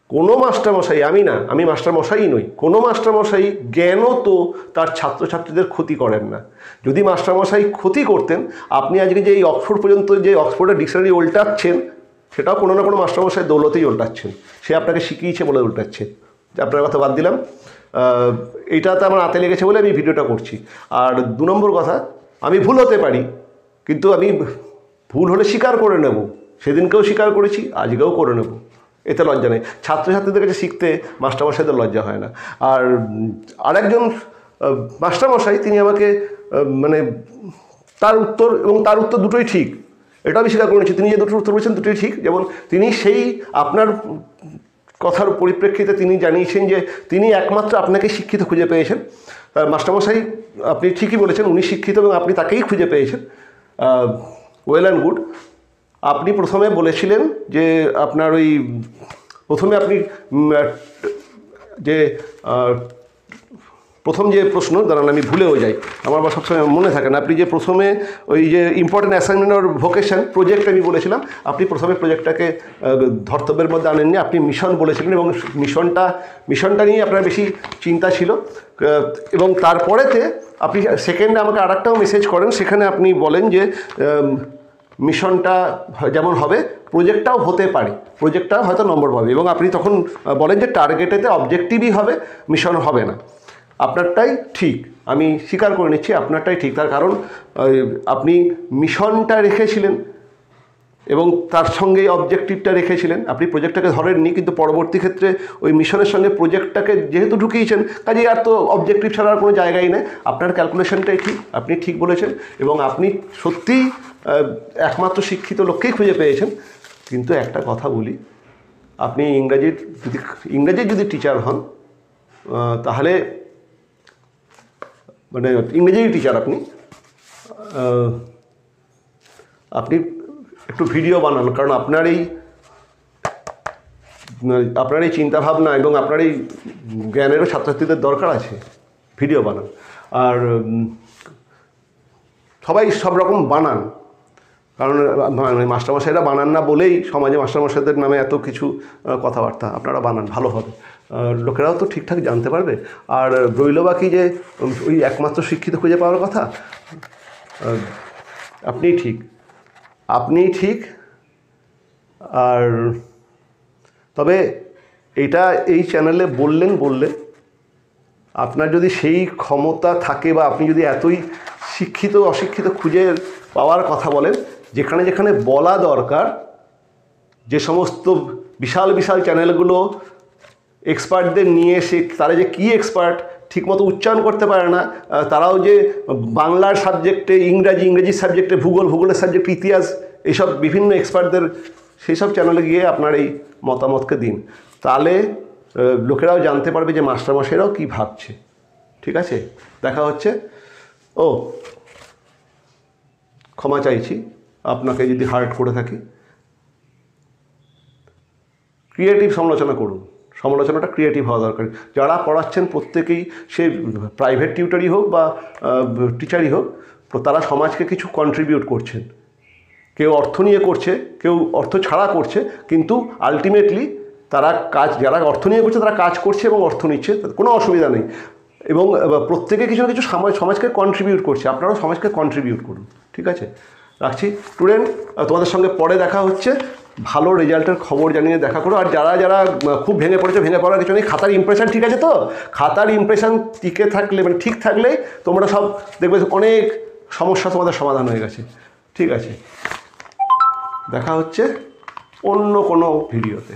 কোনো মাস্টারমশাই, আমি না, আমি মাস্টারমশাই নই, কোনো মাস্টারমশাই জ্ঞানও তো তার ছাত্রছাত্রীদের ক্ষতি করেন না। যদি মাস্টারমশাই ক্ষতি করতেন, আপনি আজকে যে এই অক্সফোর্ড পর্যন্ত যে অক্সফোর্ডের ডিকশনারি উল্টাচ্ছেন, সেটাও কোনো না কোনো মাস্টারমশাই দৌলতেই উল্টাচ্ছেন, সে আপনাকে শিখিয়েছে বলে উল্টাচ্ছে। আপনার কথা বাদ দিলাম, এইটাতে আমার হাতে লেগেছে বলে আমি ভিডিওটা করছি। আর 2 নম্বর কথা, আমি ভুল হতে পারি, কিন্তু আমি ভুল হলে স্বীকার করে নেব, সেদিনকেও স্বীকার করেছি, আজকেও করে নেব, এতে লজ্জা নেই। ছাত্রছাত্রীদের কাছে শিখতে মাস্টারমশাইদের লজ্জা হয় না। আর আরেকজন মাস্টারমশাই, তিনি আমাকে মানে তার উত্তর দুটোই ঠিক, এটা আমি স্বীকার করে নিচ্ছি। তিনি যে দুটো উত্তর বলেছেন দুটোই ঠিক, যেমন তিনি সেই আপনার কথার পরিপ্রেক্ষিতে তিনি জানিয়েছেন যে তিনি একমাত্র আপনাকে শিক্ষিত খুঁজে পেয়েছেন। মাস্টারমশাই আপনি ঠিকই বলেছেন, উনি শিক্ষিত এবং আপনি তাকেই খুঁজে পেয়েছেন, ওয়েল অ্যান্ড গুড। আপনি প্রথমে বলেছিলেন যে আপনার ওই প্রথমে আপনি যে প্রথম যে প্রশ্ন, দাঁড়ান আমি ভুলেও যাই, আমার বা সবসময় মনে থাকে না, আপনি যে প্রথমে ওই যে important assignment or vocation project আমি বলেছিলাম, আপনি প্রথমে প্রজেক্টটাকে ধর্তব্যের মধ্যে আনেননি, আপনি মিশন বলেছিলেন এবং মিশনটা নিয়ে আপনার বেশি চিন্তা ছিল। এবং তারপরেতে আপনি সেকেন্ডে আমাকে আরেকটাও মেসেজ করেন, সেখানে আপনি বলেন যে মিশনটা যেমন হবে প্রজেক্টটাও হতে পারে, প্রজেক্টটা হয়তো নম্বর পাবে, এবং আপনি তখন বলেন যে টার্গেটেতে অবজেক্টিভই হবে, মিশন হবে না। আপনারটাই ঠিক, আমি স্বীকার করে নিচ্ছি আপনারটাই ঠিক। তার কারণ আপনি মিশনটা রেখেছিলেন এবং তার সঙ্গে অবজেক্টিভটা রেখেছিলেন, আপনি প্রজেক্টটাকে ধরেননি, কিন্তু পরবর্তী ক্ষেত্রে ওই মিশনের সঙ্গে প্রজেক্টটাকে যেহেতু ঢুকিয়েছেন, কাজে আর তো অবজেক্টিভ ছাড়া আর কোনো জায়গাই নেই। আপনার ক্যালকুলেশনটাই ঠিক, আপনি ঠিক বলেছেন এবং আপনি সত্যিই একমাত্র শিক্ষিত লোককেই খুঁজে পেয়েছেন। কিন্তু একটা কথা বলি, আপনি ইংরেজির যদি টিচার হন তাহলে, মানে ইংরেজির টিচার আপনি একটু ভিডিও বানান, কারণ আপনার এই চিন্তাভাবনা এবং আপনার এই জ্ঞানেরও ছাত্রছাত্রীদের দরকার আছে, ভিডিও বানান। আর সবাই সব রকম বানান, কারণ মাস্টারমশাইরা বানান না বলেই সমাজে মাস্টারমশাইদের নামে এত কিছু কথাবার্তা। আপনারা বানান, ভালো হবে, লোকেরাও তো ঠিকঠাক জানতে পারবে। আর রইল বাকি যে ওই একমাত্র শিক্ষিত খুঁজে পাওয়ার কথা, আপনিই ঠিক। আর তবে এটা এই চ্যানেলে বললে আপনার যদি সেই ক্ষমতা থাকে বা আপনি যদি এতই শিক্ষিত অশিক্ষিত খুঁজে পাওয়ার কথা বলেন, যেখানে যেখানে বলা দরকার, যে সমস্ত বিশাল বিশাল চ্যানেলগুলো এক্সপার্টদের নিয়ে এসে তারা যে কী এক্সপার্ট ঠিকমতো উচ্চারণ করতে পারে না, তারাও যে বাংলার সাবজেক্টে ইংরেজির সাবজেক্টে ভূগোলের সাবজেক্টে ইতিহাস, এইসব বিভিন্ন এক্সপার্টদের সেই সব চ্যানেলে গিয়ে আপনার এই মতামতকে দিন, তাহলে লোকেরাও জানতে পারবে যে মাস্টারমশাইরাও কী ভাবছে। ঠিক আছে, দেখা হচ্ছে। ক্ষমা চাইছি আপনাকে যদি হার্ট করে থাকি। ক্রিয়েটিভ সমালোচনা করুন, সমালোচনাটা ক্রিয়েটিভ হওয়া দরকার। যারা পড়াচ্ছেন প্রত্যেকেই, সে প্রাইভেট টিউটারই হোক বা টিচারই হোক, তারা সমাজকে কিছু কন্ট্রিবিউট করছেন। কেউ অর্থ নিয়ে করছে, কেউ অর্থ ছাড়া করছে, কিন্তু আলটিমেটলি যারা অর্থ নিয়ে করছে তারা কাজ করছে এবং অর্থ নিচ্ছে, কোনো অসুবিধা নেই। এবং প্রত্যেকে কিছু না কিছু সমাজকে কন্ট্রিবিউট করছে, আপনারাও সমাজকে কন্ট্রিবিউট করুন। ঠিক আছে, রাখছি স্টুডেন্ট, তোমাদের সঙ্গে পরে দেখা হচ্ছে। ভালো রেজাল্টের খবর জানিয়ে দেখা করো। আর যারা খুব ভেঙে পড়ার কিছু নেই, খাতার ইমপ্রেশন ঠিক আছে তো, খাতার ইমপ্রেশন টিকে থাকলে, মানে ঠিক থাকলেই তোমরা সব দেখবে অনেক সমস্যা তোমাদের সমাধান হয়ে গেছে। ঠিক আছে, দেখা হচ্ছে অন্য কোনো ভিডিওতে।